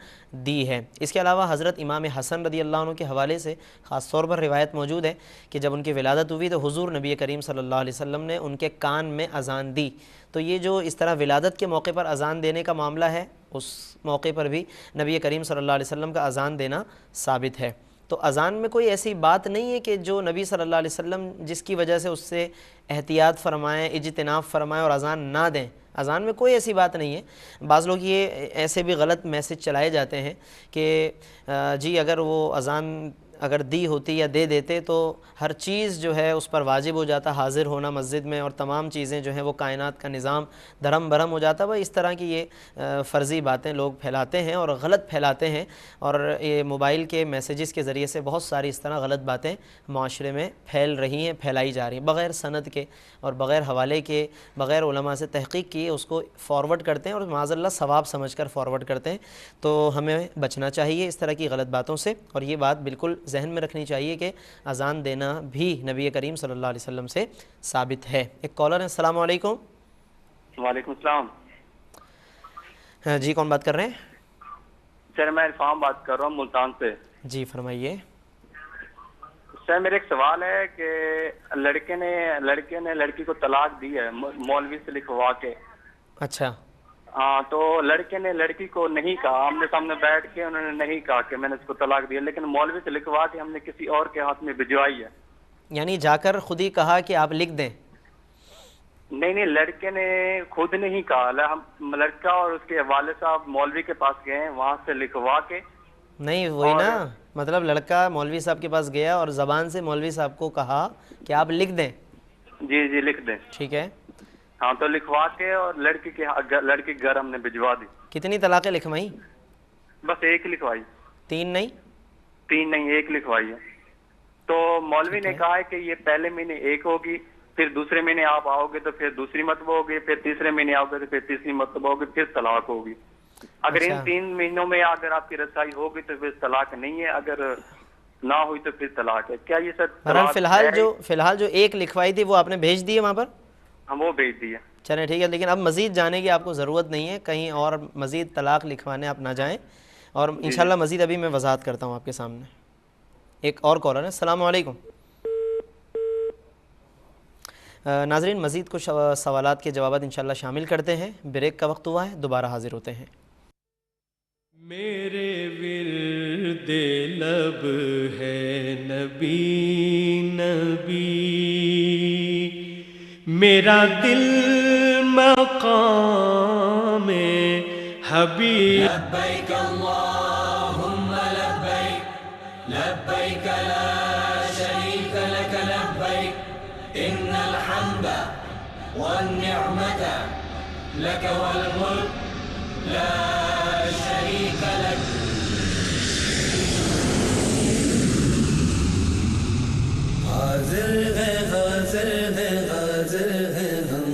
دی ہے. اس کے علاوہ حضرت امام حسن رضی اللہ عنہ کے حوالے سے خاص طور پر روایت موجود ہے کہ جب ان کی ولادت ہوئی تو حضور نبی کریم صلی اللہ علیہ وسلم نے ان کے کان میں اذان دی. تو یہ جو اس طرح ولادت کے موقع پر اذان دینے کا معاملہ ہے اس موقع پر بھی نبی کریم صلی اللہ علیہ وسلم کا اذان دینا ثابت ہے. تو اذان میں کوئی ایسی بات نہیں ہے کہ جو نبی صلی اللہ علیہ وسلم جس کی وجہ سے اس سے احتیاط فرمائیں, اجتناب فرمائیں اور اذان نہ دیں. اذان میں کوئی ایسی بات نہیں ہے. بعض لوگ یہ ایسے بھی غلط میسج چلائے جاتے ہیں کہ جی اگر وہ اذان اگر دی ہوتی یا دے دیتے تو ہر چیز جو ہے اس پر واجب ہو جاتا, حاضر ہونا مسجد میں, اور تمام چیزیں جو ہیں وہ کائنات کا نظام دھرم برہم ہو جاتا. وہ اس طرح کی یہ فرضی باتیں لوگ پھیلاتے ہیں اور غلط پھیلاتے ہیں, اور یہ موبائل کے میسیجز کے ذریعے سے بہت ساری اس طرح غلط باتیں معاشرے میں پھیل رہی ہیں, پھیلائی جا رہی ہیں بغیر سند کے اور بغیر حوالے کے, بغیر علماء سے تحقیق کیے اس کو فارورڈ کرتے ہیں اور معاذ اللہ ثواب سمجھ کر فارورڈ کرتے ہیں. تو ہمیں بچنا چاہیے اس طرح کی غلط باتوں سے, اور یہ بات بالکل ذہن میں رکھنی چاہیے کہ اذان دینا بھی نبی کریم صلی اللہ علیہ وسلم سے ثابت ہے. ایک کالر ہے. السلام علیکم. وعلیکم السلام. جی کون بات کر رہے ہیں؟ سر میں عرفان بات کر رہا ہوں ملتان سے. جی فرمائیے. سر میرا ایک سوال ہے کہ لڑکے نے لڑکی کو طلاق دی ہے مولوی سے لکھوا کے. اچھا. ہاں تو لڑکے نے لڑکی کو نہیں کہا, آمنے سامنے بیٹھ کے انہوں نے نہیں کہا کہ میں نے اس کو طلاق دیا, لیکن مولوی سے لکھوا کے ہم نے کسی اور کے ہاتھ میں بھجوائی ہے. یعنی جا کر خود ہی کہا کہ آپ لکھ دیں؟ نہیں لڑکے نے خود نہیں کہا, لڑکا اور اس کے والد صاحب مولوی کے پاس گئے ہیں, وہاں سے لکھوا کے. نہیں وہی نا, مطلب لڑکا مولوی صاحب کے پاس گیا اور زبان سے مولوی صاحب کو کہا کہ آپ لکھ دیں. جی لکھ دیں. ٹھیک ہے. ہاں تو لکھوا کے اور لڑکی گھر ہم نے بھجوا دی. کتنی طلاقیں لکھوائی؟ بس ایک لکھوائی. تین نہیں ایک لکھوائی ہے. تو مولوی نے کہا ہے کہ یہ پہلے مہینے ایک ہوگی, پھر دوسرے مہینے آپ آؤ گے تو پھر دوسری مرتبہ ہوگی, پھر تیسرے مہینے آؤ گے تو پھر تیسری مرتبہ ہوگی, پھر طلاق ہوگی. اگر ان 3 مہینوں میں اگر آپ کی رسائی ہوگی تو پھر طلاق نہیں ہے, اگر نہ ہوئی تو پھر طلاق ہے. کیا یہ سر فی الحال جو ایک لکھوائی تھی وہ آپ نے بھیج دی ہے وہاں پر؟ ہم وہ بھیج دیے. چلیں ٹھیک ہے, لیکن اب مزید جانے کی آپ کو ضرورت نہیں ہے, کہیں اور مزید طلاق لکھوانے آپ نہ جائیں, اور انشاءاللہ مزید ابھی میں وضاحت کرتا ہوں آپ کے سامنے. ایک اور کالر ہے. السلام علیکم. ناظرین مزید کچھ سوالات کے جوابات انشاءاللہ شامل کرتے ہیں, بریک کا وقت ہوا ہے, دوبارہ حاضر ہوتے ہیں. میرے ورد لب ہے نبی نبی, میرا دل مقام حبیب. لبیک اللہم لبیک, لبیک لا شریک لک لبیک, ان الحمد والنعمت لک والملک لا شریک لک. حاضر ہے حاضر ہے حاضر ہے ہم,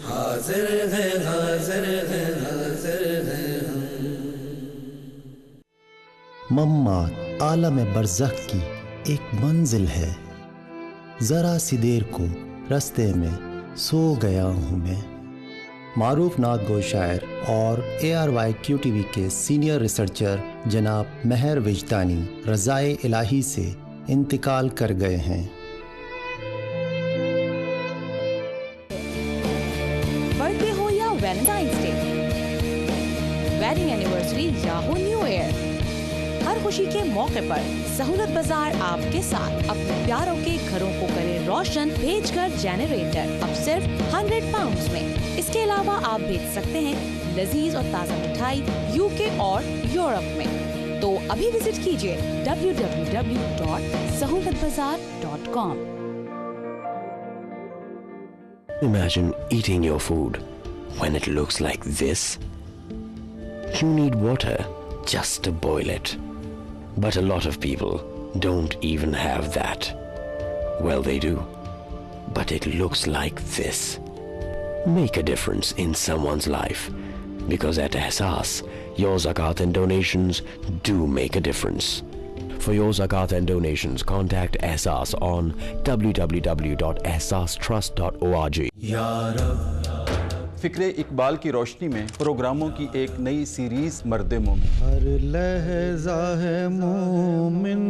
حاضر ہے حاضر ہے حاضر ہے ہم. ممات عالم برزخ کی ایک منزل ہے, ذرا سی دیر کو رستے میں سو گیا ہوں میں. معروف نعت گو شاعر اور ARYQTV کے سینئر ریسرچر جناب مہر وجدانی رضائے الہی سے انتقال کر گئے ہیں. برتھ ڈے ہو یا ویلنٹائنس ڈے, ویڈنگ اینیورسری یا ہو نیو ایئر, ہر خوشی کے موقع پر سہولت بازار آپ کے ساتھ اپنے پیاروں کے گھروں کو کرے روشن, بھیج کر جنریٹر اب صرف 100 پاؤنڈز میں. اس کے علاوہ آپ بھیج سکتے ہیں لذیذ اور تازہ مٹھائی UK اور یورپ میں. تو ابھی وزٹ کیجیے www.sahulatbazaar.com. Imagine eating your food when it looks like this. You need water just to boil it. But a lot of people don't even have that. Well, they do. But it looks like this. Make a difference in someone's life. Because at Ehsaas, your zakat and donations do make a difference. For your zakat and donations, contact Ehsaas on www.ehsaastrust.org. Ya Rab. فکر اقبال کی روشنی میں پروگراموں کی ایک نئی series مرد مومن. ہر لہجہ ہے مومن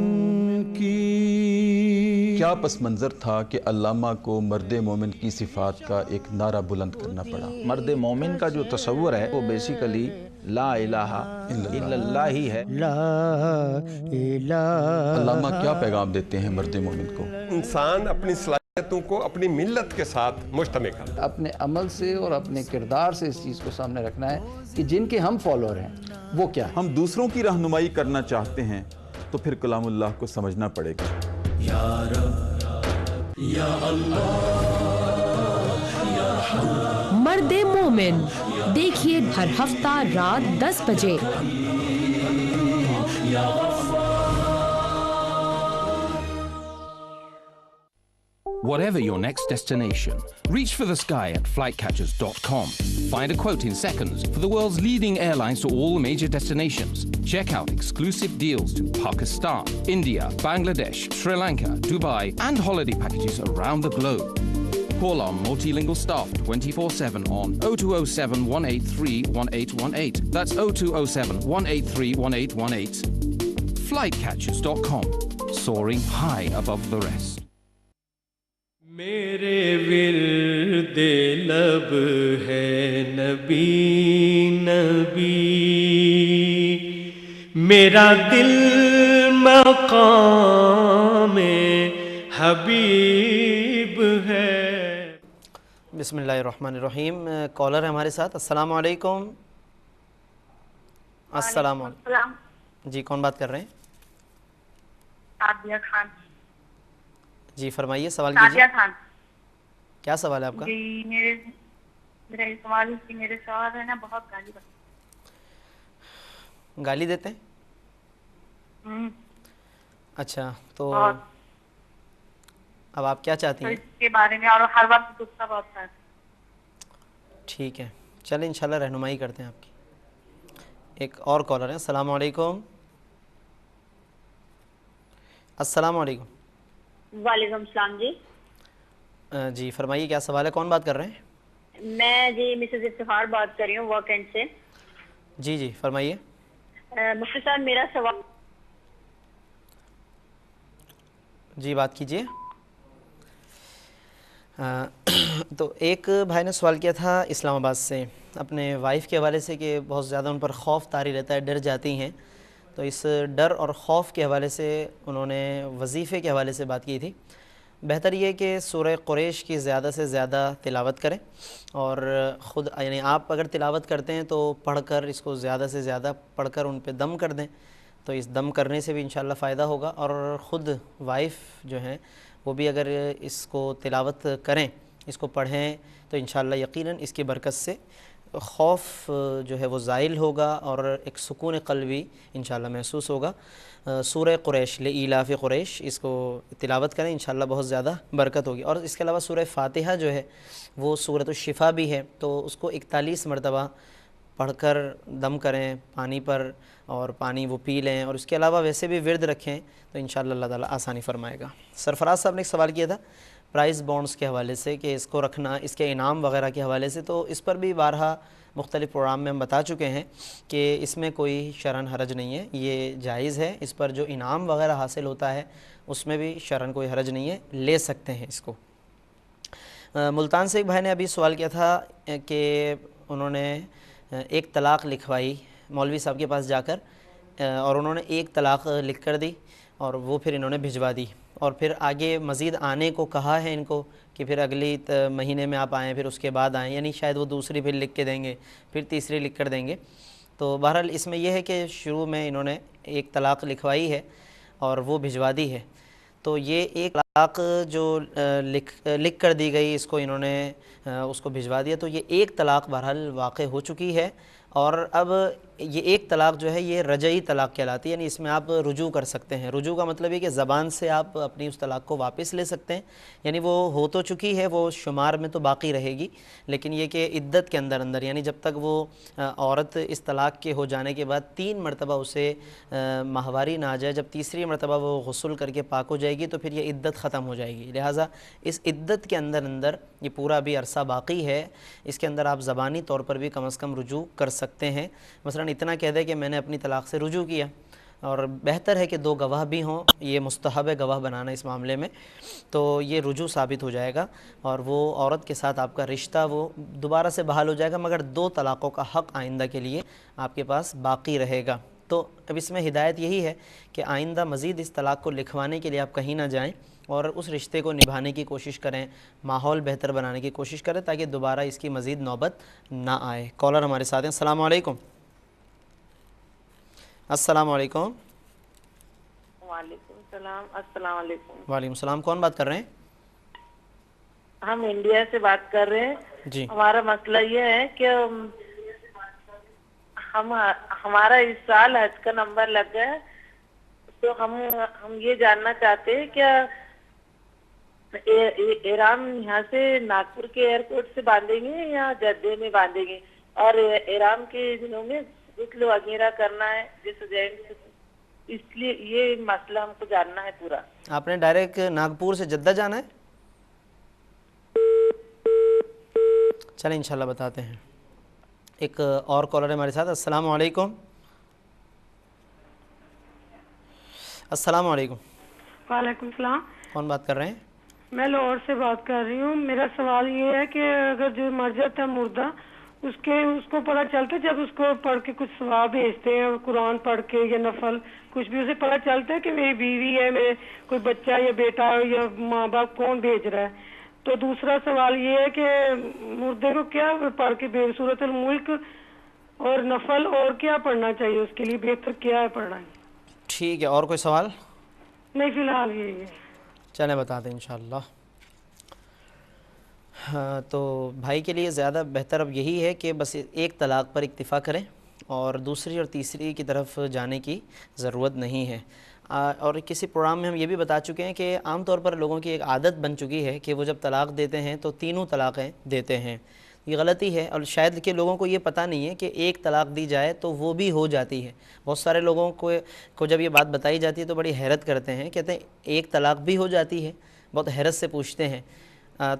کی. کیا پس منظر تھا کہ علامہ کو مرد مومن کی صفات کا ایک نعرہ بلند کرنا پڑا. مرد مومن کا جو تصور ہے وہ بیسیکلی لا الہ الا اللہ ہی ہے. لا الہ. علامہ کیا پیغام دیتے ہیں مرد مومن کو؟ انسان اپنی صلاحیتوں کو اپنی ملت کے ساتھ مجتمع کرنا. اپنے عمل سے اور اپنے کردار سے اس چیز کو سامنے رکھنا ہے کہ جن کے ہم فالوور ہیں وہ کیا. ہم دوسروں کی رہنمائی کرنا چاہتے ہیں تو پھر کلام اللہ کو سمجھنا پڑے گا. یا رب یا اللہ یا رحمان. مرد مومن دیکھیے ہر ہفتہ رات 10 بجے. Whatever your next destination, reach for the sky at flightcatchers.com. Find a quote in seconds for the world's leading airlines to all major destinations. Check out exclusive deals to Pakistan, India, Bangladesh, Sri Lanka, Dubai, and holiday packages around the globe. Call our multilingual staff 24/7 on 0207 183 1818. That's 0207 183 1818. Flightcatchers.com. Soaring high above the rest. میرے ورد لب ہے نبی نبی. میرا دل مقام حبیب ہے. بسم اللہ الرحمن الرحیم. کالر ہے ہمارے ساتھ. السلام علیکم. السلام علیکم. جی کون بات کر رہے ہیں؟ عادیہ خان. جی فرمائیے سوال کیجیے. کیا سوال ہے آپ کا؟ جی میرا سوال ہے کہ میرے شوہر ہے نا بہت گالی دیتے ہیں. اچھا تو اب آپ کیا چاہتی ہیں؟ اس کے بارے میں اور ہر وقت غصہ بہت ہے. ٹھیک ہے چلیں انشاءاللہ رہنمائی کرتے ہیں آپ کی. ایک اور کالر ہے. السلام علیکم. السلام علیکم. وعلیکم السلام. جی جی فرمائیے کیا سوال ہے. کون بات کر رہے ہیں؟ میں جی مسز افتخار بات کر رہی ہوں ورک اینڈ سے. جی جی فرمائیے. مفتی صاحب میرا سوال. جی بات کیجیے. تو ایک بھائی نے سوال کیا تھا اسلام آباد سے اپنے وائف کے حوالے سے کہ بہت زیادہ ان پر خوف طاری رہتا ہے, ڈر جاتی ہیں. تو اس ڈر اور خوف کے حوالے سے انہوں نے وظیفے کے حوالے سے بات کی تھی. بہتر یہ کہ سورہ قریش کی زیادہ سے زیادہ تلاوت کریں اور خود یعنی آپ اگر تلاوت کرتے ہیں تو پڑھ کر اس کو زیادہ سے زیادہ پڑھ کر ان پہ دم کر دیں, تو اس دم کرنے سے بھی انشاءاللہ فائدہ ہوگا. اور خود وائف جو ہیں وہ بھی اگر اس کو تلاوت کریں, اس کو پڑھیں, تو انشاءاللہ یقیناً اس کی برکت سے خوف جو ہے وہ زائل ہوگا اور ایک سکون قلبی انشاءاللہ محسوس ہوگا. سورہ قریش لإیلاف قریش اس کو تلاوت کریں انشاءاللہ بہت زیادہ برکت ہوگی. اور اس کے علاوہ سورہ فاتحہ جو ہے وہ سورۃ الشفا بھی ہے, تو اس کو 41 مرتبہ پڑھ کر دم کریں پانی پر اور پانی وہ پی لیں. اور اس کے علاوہ ویسے بھی ورد رکھیں تو انشاءاللہ اللہ تعالیٰ آسانی فرمائے گا. سرفراز صاحب نے ایک سوال کیا تھا پرائز بانڈز کے حوالے سے کہ اس کو رکھنا, اس کے انعام وغیرہ کے حوالے سے, تو اس پر بھی بارہا مختلف پروگرام میں ہم بتا چکے ہیں کہ اس میں کوئی شرعاً حرج نہیں ہے, یہ جائز ہے. اس پر جو انعام وغیرہ حاصل ہوتا ہے اس میں بھی شرعاً کوئی حرج نہیں ہے, لے سکتے ہیں اس کو. ملتان سے ایک بھائی نے ابھی سوال کیا تھا کہ انہوں نے ایک طلاق لکھوائی مولوی صاحب کے پاس جا کر, اور انہوں نے ایک طلاق لکھ کر دی اور وہ پھر انہوں نے بھجوا دی, اور پھر آگے مزید آنے کو کہا ہے ان کو کہ پھر اگلی مہینے میں آپ آئیں, پھر اس کے بعد آئیں, یعنی شاید وہ دوسری پھر لکھ کے دیں گے, پھر تیسری لکھ کر دیں گے. تو بہرحال اس میں یہ ہے کہ شروع میں انہوں نے ایک طلاق لکھوائی ہے اور وہ بھجوا دی ہے. تو یہ ایک طلاق جو لکھ کر دی گئی اس کو انہوں نے اس کو بھجوا دیا, تو یہ ایک طلاق بہرحال واقع ہو چکی ہے اور اب یہ ایک طلاق جو ہے یہ رجعی طلاق کہلاتی ہے، یعنی اس میں آپ رجوع کر سکتے ہیں۔ رجوع کا مطلب ہے کہ زبان سے آپ اپنی اس طلاق کو واپس لے سکتے ہیں، یعنی وہ ہو تو چکی ہے، وہ شمار میں تو باقی رہے گی، لیکن یہ کہ عدت کے اندر اندر، یعنی جب تک وہ عورت اس طلاق کے ہو جانے کے بعد 3 مرتبہ اسے ماہواری نہ آ جائے، جب تیسری مرتبہ وہ غسل کر کے پاک ہو جائے گی تو پھر یہ عدت ختم ہو جائے گی۔ لہٰذا اس عدت کے اندر اندر یہ پورا بھی عرصہ باقی ہے، اس کے اندر آپ زبانی طور پر بھی کم از کم رجوع کر سکتے ہیں۔ مثلا اتنا کہہ دے کہ میں نے اپنی طلاق سے رجوع کیا، اور بہتر ہے کہ 2 گواہ بھی ہوں، یہ مستحب ہے گواہ بنانا اس معاملے میں، تو یہ رجوع ثابت ہو جائے گا اور وہ عورت کے ساتھ آپ کا رشتہ وہ دوبارہ سے بحال ہو جائے گا، مگر 2 طلاقوں کا حق آئندہ کے لیے آپ کے پاس باقی رہے گا۔ تو اب اس میں ہدایت یہی ہے کہ آئندہ مزید اس طلاق کو لکھوانے کے لیے آپ کہیں نہ جائیں اور اس رشتے کو نبھانے کی کوشش کریں، ماحول بہتر بنانے کی کوشش کریں تاکہ دوبارہ اس کی مزید نوبت نہ آئے۔ کالر ہمارے ساتھ ہیں، السلام علیکم۔ السلام علیکم۔ وعلیکم السلام۔ السلام علیکم۔ وعلیکم السلام، کون بات کر رہے ہیں؟ ہم انڈیا سے بات کر رہے ہیں جی۔ ہمارا مسئلہ یہ ہے کہ ہمارا اس سال حج کا نمبر لگ گیا ہے، تو ہم یہ جاننا چاہتے ہیں کہ احرام یہاں سے ناگپور کے ایئرپورٹ سے باندھیں گے یا جدہ میں باندھیں گے، اور احرام کے دنوں میں غسل وغیرہ کرنا ہے جیسے جینٹس، اس لیے یہ مسئلہ ہم کو جاننا ہے پورا۔ آپ نے ڈائریکٹ ناگپور سے جدہ جانا ہے؟ چلیں انشاءاللہ بتاتے ہیں۔ ایک اور کالر ہے ہمارے ساتھ، السلام علیکم۔ السلام علیکم۔ وعلیکم السلام۔ کون بات کر رہے ہیں؟ میں لاہور سے بات کر رہی ہوں۔ میرا سوال یہ ہے کہ اگر جو مر جاتا ہے مردہ، اس کو پتہ چلتا ہے جب اس کو پڑھ کے کچھ ثواب بھیجتے ہیں، قرآن پڑھ کے یا نفل کچھ بھی، اسے پتہ چلتا ہے کہ میری بیوی ہے، میرے کوئی بچہ یا بیٹا یا ماں باپ کون بھیج رہا ہے۔ تو دوسرا سوال یہ ہے کہ مردے کو کیا پڑھ کے سورۃ الملک اور نفل اور کیا پڑھنا چاہیے، اس کے لیے بہتر کیا ہے پڑھنا؟ ٹھیک ہے، اور کوئی سوال؟ نہیں، فی الحال یہی ہے۔ چلیں بتا دیں انشاءاللہ۔ تو بھائی کے لیے زیادہ بہتر اب یہی ہے کہ بس ایک طلاق پر اکتفا کریں اور دوسری اور تیسری کی طرف جانے کی ضرورت نہیں ہے۔ اور کسی پروگرام میں ہم یہ بھی بتا چکے ہیں کہ عام طور پر لوگوں کی ایک عادت بن چکی ہے کہ وہ جب طلاق دیتے ہیں تو 3 طلاقیں دیتے ہیں۔ یہ غلطی ہے، اور شاید کہ لوگوں کو یہ پتہ نہیں ہے کہ ایک طلاق دی جائے تو وہ بھی ہو جاتی ہے۔ بہت سارے لوگوں کو جب یہ بات بتائی جاتی ہے تو بڑی حیرت کرتے ہیں، کہتے ہیں ایک طلاق بھی ہو جاتی ہے، بہت حیرت سے پوچھتے ہیں۔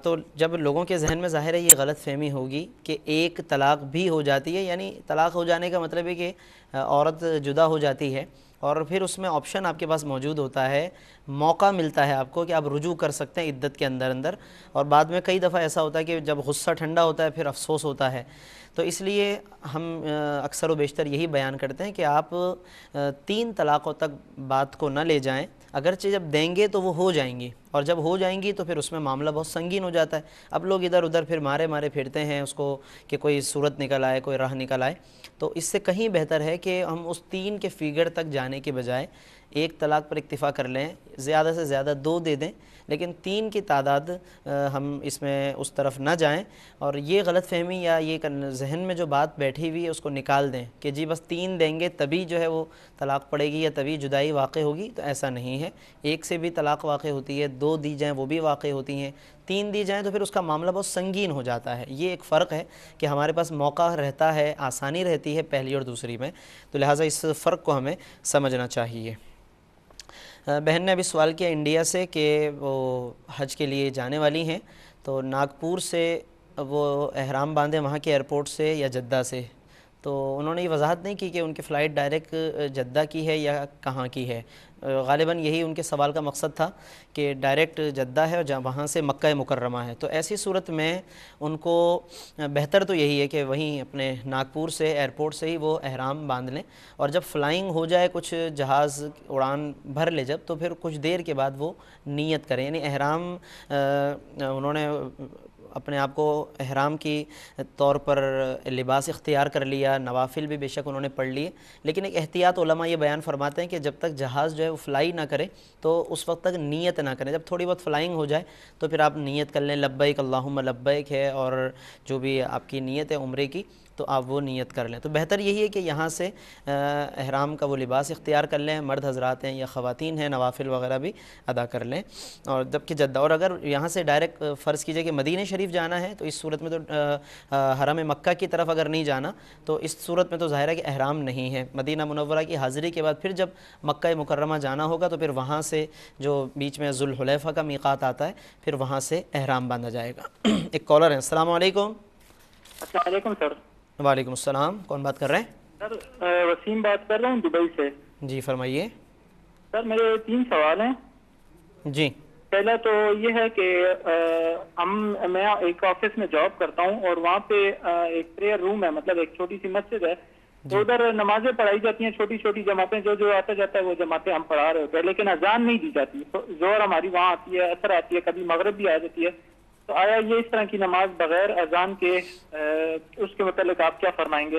تو جب لوگوں کے ذہن میں ظاہر ہے یہ غلط فہمی ہوگی کہ ایک طلاق بھی ہو جاتی ہے، یعنی طلاق ہو جانے کا مطلب ہے کہ عورت جدا ہو جاتی ہے اور پھر اس میں آپشن آپ کے پاس موجود ہوتا ہے، موقع ملتا ہے آپ کو کہ آپ رجوع کر سکتے ہیں عدت کے اندر اندر، اور بعد میں کئی دفعہ ایسا ہوتا ہے کہ جب غصہ ٹھنڈا ہوتا ہے پھر افسوس ہوتا ہے۔ تو اس لیے ہم اکثر و بیشتر یہی بیان کرتے ہیں کہ آپ 3 طلاقوں تک بات کو نہ لے جائیں، اگرچہ جب دیں گے تو وہ ہو جائیں گی، اور جب ہو جائیں گی تو پھر اس میں معاملہ بہت سنگین ہو جاتا ہے۔ اب لوگ ادھر ادھر پھر مارے پھرتے ہیں اس کو کہ کوئی صورت نکل آئے، کوئی راہ نکل آئے، تو اس سے کہیں بہتر ہے کہ ہم اس 3 کے فگر تک جانے کے بجائے ایک طلاق پر اکتفا کر لیں، زیادہ سے زیادہ 2 دے دیں، لیکن 3 کی تعداد ہم اس میں اس طرف نہ جائیں، اور یہ غلط فہمی یا یہ ذہن میں جو بات بیٹھی ہوئی ہے اس کو نکال دیں کہ جی بس 3 دیں گے تبھی جو ہے وہ طلاق پڑے گی یا تبھی جدائی واقع ہوگی، تو ایسا نہیں ہے۔ 1 سے بھی طلاق واقع ہوتی ہے، 2 دی جائیں وہ بھی واقع ہوتی ہیں، 3 دی جائیں تو پھر اس کا معاملہ بہت سنگین ہو جاتا ہے۔ یہ ایک فرق ہے کہ ہمارے پاس موقع رہتا ہے، آسانی رہتی ہے پہلی اور دوسری میں، تو لہٰذا اس فرق کو ہمیں سمجھنا چاہیے۔ بہن نے ابھی سوال کیا انڈیا سے کہ وہ حج کے لیے جانے والی ہیں، تو ناگپور سے وہ احرام باندھیں وہاں کے ایئرپورٹ سے یا جدہ سے، تو انہوں نے یہ وضاحت نہیں کی کہ ان کی فلائٹ ڈائریکٹ جدہ کی ہے یا کہاں کی ہے۔ غالباً یہی ان کے سوال کا مقصد تھا کہ ڈائریکٹ جدہ ہے اور وہاں سے مکہ مکرمہ ہے، تو ایسی صورت میں ان کو بہتر تو یہی ہے کہ وہیں اپنے ناگپور سے ایئرپورٹ سے ہی وہ احرام باندھ لیں، اور جب فلائنگ ہو جائے، کچھ جہاز اڑان بھر لے جب، تو پھر کچھ دیر کے بعد وہ نیت کریں، یعنی احرام انہوں نے اپنے آپ کو احرام کی طور پر لباس اختیار کر لیا، نوافل بھی بے شک انہوں نے پڑھ لیے، لیکن ایک احتیاط علماء یہ بیان فرماتے ہیں کہ جب تک جہاز جو ہے وہ فلائی نہ کرے تو اس وقت تک نیت نہ کریں۔ جب تھوڑی بہت فلائنگ ہو جائے تو پھر آپ نیت کر لیں، لبیک اللہم لبیک ہے، اور جو بھی آپ کی نیت ہے عمرے کی تو آپ وہ نیت کر لیں. تو بہتر یہی ہے کہ یہاں سے احرام کا وہ لباس اختیار کر لیں, مرد حضرات ہیں یا خواتین ہیں نوافل وغیرہ بھی ادا کر لیں. اور جبکہ جدہ, اور اگر یہاں سے ڈائریکٹ فرض کیجئے کہ مدینہ شریف جانا ہے تو اس صورت میں تو حرم مکہ کی طرف اگر نہیں جانا تو اس صورت میں تو ظاہر ہے کہ احرام نہیں ہے. مدینہ منورہ کی حاضری کے بعد پھر جب مکہ مکرمہ جانا ہوگا تو پھر وہاں سے جو بیچ میں ذوالحلیفہ کا میقات آتا ہے پھر وہاں سے احرام باندھا جائے گا. ایک کالر ہے. السلام علیکم. السلام علیکم سر. وعلیکم السلام. کون بات کر رہے ہیں؟ سر وسیم بات کر رہا ہوں دبئی سے. جی فرمائیے. سر میرے 3 سوال ہیں. جی. پہلا تو یہ ہے کہ میں ایک آفس میں جاب کرتا ہوں اور وہاں پہ ایک پریئر روم ہے, مطلب ایک چھوٹی سی مسجد ہے. تو ادھر نمازیں پڑھائی جاتی ہیں, چھوٹی چھوٹی جماعتیں, جو آتا جاتا ہے وہ جماعتیں ہم پڑھا رہے ہوتے ہیں, لیکن اذان نہیں دی جاتی. زہر ہماری وہاں آتی ہے, اثر آتی ہے, کبھی مغرب بھی آ جاتی ہے. تو آیا یہ اس طرح کی نماز بغیر اذان کے, اس کے متعلق آپ کیا فرمائیں گے؟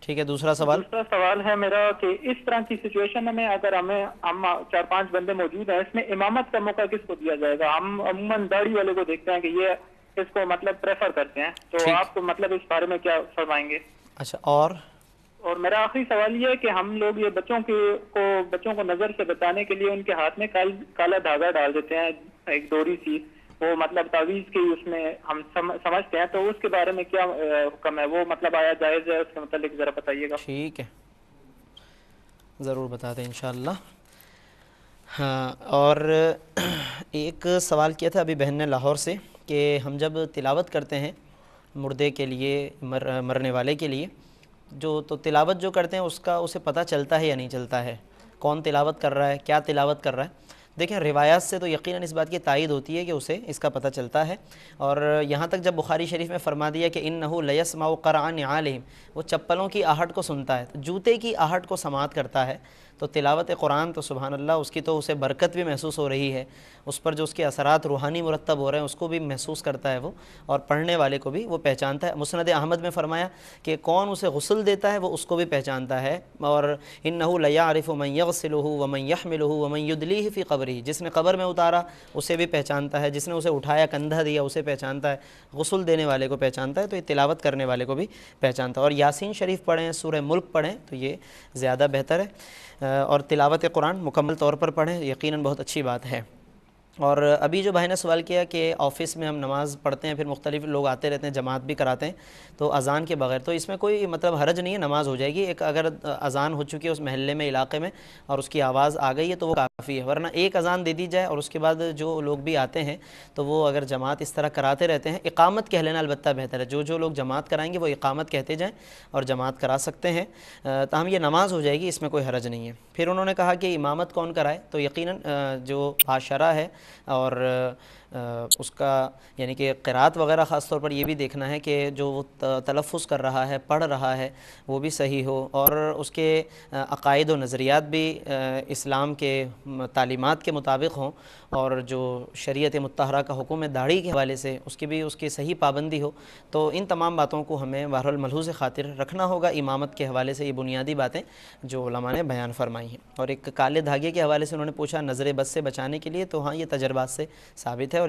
ٹھیک ہے. دوسرا سوال. دوسرا سوال ہے میرا کہ اس طرح کی سچویشن میں اگر ہم 4-5 بندے موجود ہیں, اس میں امامت کا موقع کس کو دیا جائے گا؟ ہم عموماً داڑھی والے کو دیکھتے ہیں کہ یہ اس کو مطلب پریفر کرتے ہیں, تو آپ کو مطلب اس بارے میں کیا فرمائیں گے؟ اچھا. اور میرا آخری سوال یہ ہے کہ ہم لوگ یہ بچوں کو نظر سے بچانے کے لیے ان کے ہاتھ میں کالا دھاگا ڈال دیتے ہیں, ایک ڈوری سی, وہ مطلب تعویذ کی اس میں ہم سمجھتے ہیں, تو اس کے بارے میں کیا حکم ہے؟ وہ مطلب آیا جائز ہے؟ اس کے متعلق ذرا بتائیے گا. ٹھیک ہے, ضرور بتاتے ہیں انشاءاللہ. ہاں, اور ایک سوال کیا تھا ابھی بہن نے لاہور سے کہ ہم جب تلاوت کرتے ہیں مردے کے لیے, مرنے والے کے لیے, تو تلاوت جو کرتے ہیں اسے پتہ چلتا ہے یا نہیں چلتا ہے؟ کون تلاوت کر رہا ہے, کیا تلاوت کر رہا ہے؟ دیکھیں روایات سے تو یقیناً اس بات کی تائید ہوتی ہے کہ اسے اس کا پتہ چلتا ہے. اور یہاں تک جب بخاری شریف میں فرما دیا کہ انہ لیسمع قرع نعالہم, وہ چپلوں کی آہٹ کو سنتا ہے, تو جوتے کی آہٹ کو سماعت کرتا ہے. تو تلاوت قرآن تو سبحان اللہ اس کی تو اسے برکت بھی محسوس ہو رہی ہے, اس پر جو اس کے اثرات روحانی مرتب ہو رہے ہیں اس کو بھی محسوس کرتا ہے وہ, اور پڑھنے والے کو بھی وہ پہچانتا ہے. مسند احمد میں فرمایا کہ کون اسے غسل دیتا ہے وہ اس کو بھی پہچانتا ہے. اور انہ لیعرف من یغسلہ ومن یحملہ ومن یدلیہ فی قبرہ, جس نے قبر میں اتارا اسے بھی پہچانتا ہے, جس نے اسے اٹھایا کندھا دیا اسے پہچانتا ہے, غسل دینے والے کو پہچانتا ہے, تو یہ تلاوت کرنے والے کو بھی پہچانتا ہے. اور یاسین شریف پڑھیں, سورہ ملک پڑھیں, تو یہ زیادہ بہتر ہے. اور تلاوت قرآن مکمل طور پر پڑھیں, یقیناً بہت اچھی بات ہے. اور ابھی جو بھائی نے سوال کیا کہ آفس میں ہم نماز پڑھتے ہیں, پھر مختلف لوگ آتے رہتے ہیں, جماعت بھی کراتے ہیں, تو اذان کے بغیر, تو اس میں کوئی مطلب حرج نہیں ہے, نماز ہو جائے گی. ایک اگر اذان ہو چکی ہے اس محلے میں, علاقے میں, اور اس کی آواز آ گئی ہے تو وہ کافی ہے. ورنہ ایک اذان دے دی جائے اور اس کے بعد جو لوگ بھی آتے ہیں تو وہ اگر جماعت اس طرح کراتے رہتے ہیں, اقامت کہہ لینا البتہ بہتر ہے. جو لوگ جماعت کرائیں گے وہ اقامت کہتے جائیں اور جماعت کرا سکتے ہیں, تاہم یہ نماز ہو جائے گی, اس میں کوئی حرج نہیں ہے. پھر انہوں نے کہا کہ امامت کون کرائے, تو یقیناً جو باشرہ ہے اور اس کا یعنی کہ قرات وغیرہ خاص طور پر یہ بھی دیکھنا ہے کہ جو وہ تلفظ کر رہا ہے, پڑھ رہا ہے, وہ بھی صحیح ہو, اور اس کے عقائد و نظریات بھی اسلام کے تعلیمات کے مطابق ہوں, اور جو شریعت مطہرہ کا حکم ہے داڑھی کے حوالے سے اس کی صحیح پابندی ہو. تو ان تمام باتوں کو ہمیں بہرحال ملحوظ خاطر رکھنا ہوگا. امامت کے حوالے سے یہ بنیادی باتیں جو علماء نے بیان فرمائی ہیں. اور ایک کالے دھاگے کے حوالے سے انہوں نے پوچھا نظر بد سے بچانے کے لیے, تو ہاں یہ تجربات سے ثابت ہے اور